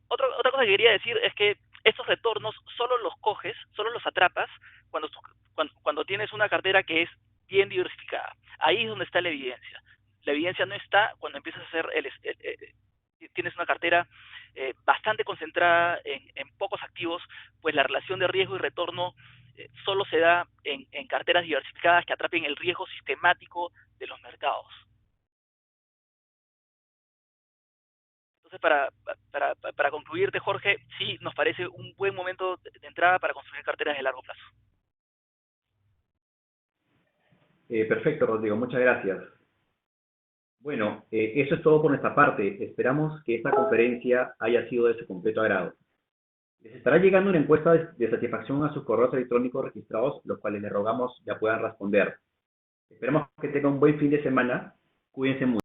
Otra cosa que quería decir es que estos retornos solo los atrapas cuando tienes una cartera que es bien diversificada. Ahí es donde está la evidencia. La evidencia no está cuando empiezas a hacer tienes una cartera bastante concentrada en pocos activos, pues la relación de riesgo y retorno solo se da en carteras diversificadas que atrapen el riesgo sistemático de los mercados. Entonces, para concluirte, Jorge, sí nos parece un buen momento de entrada para construir carteras de largo plazo. Perfecto, Rodrigo, muchas gracias. Bueno, eso es todo por nuestra parte. Esperamos que esta conferencia haya sido de su completo agrado. Les estará llegando una encuesta de satisfacción a sus correos electrónicos registrados, los cuales les rogamos ya puedan responder. Esperamos que tengan un buen fin de semana. Cuídense mucho.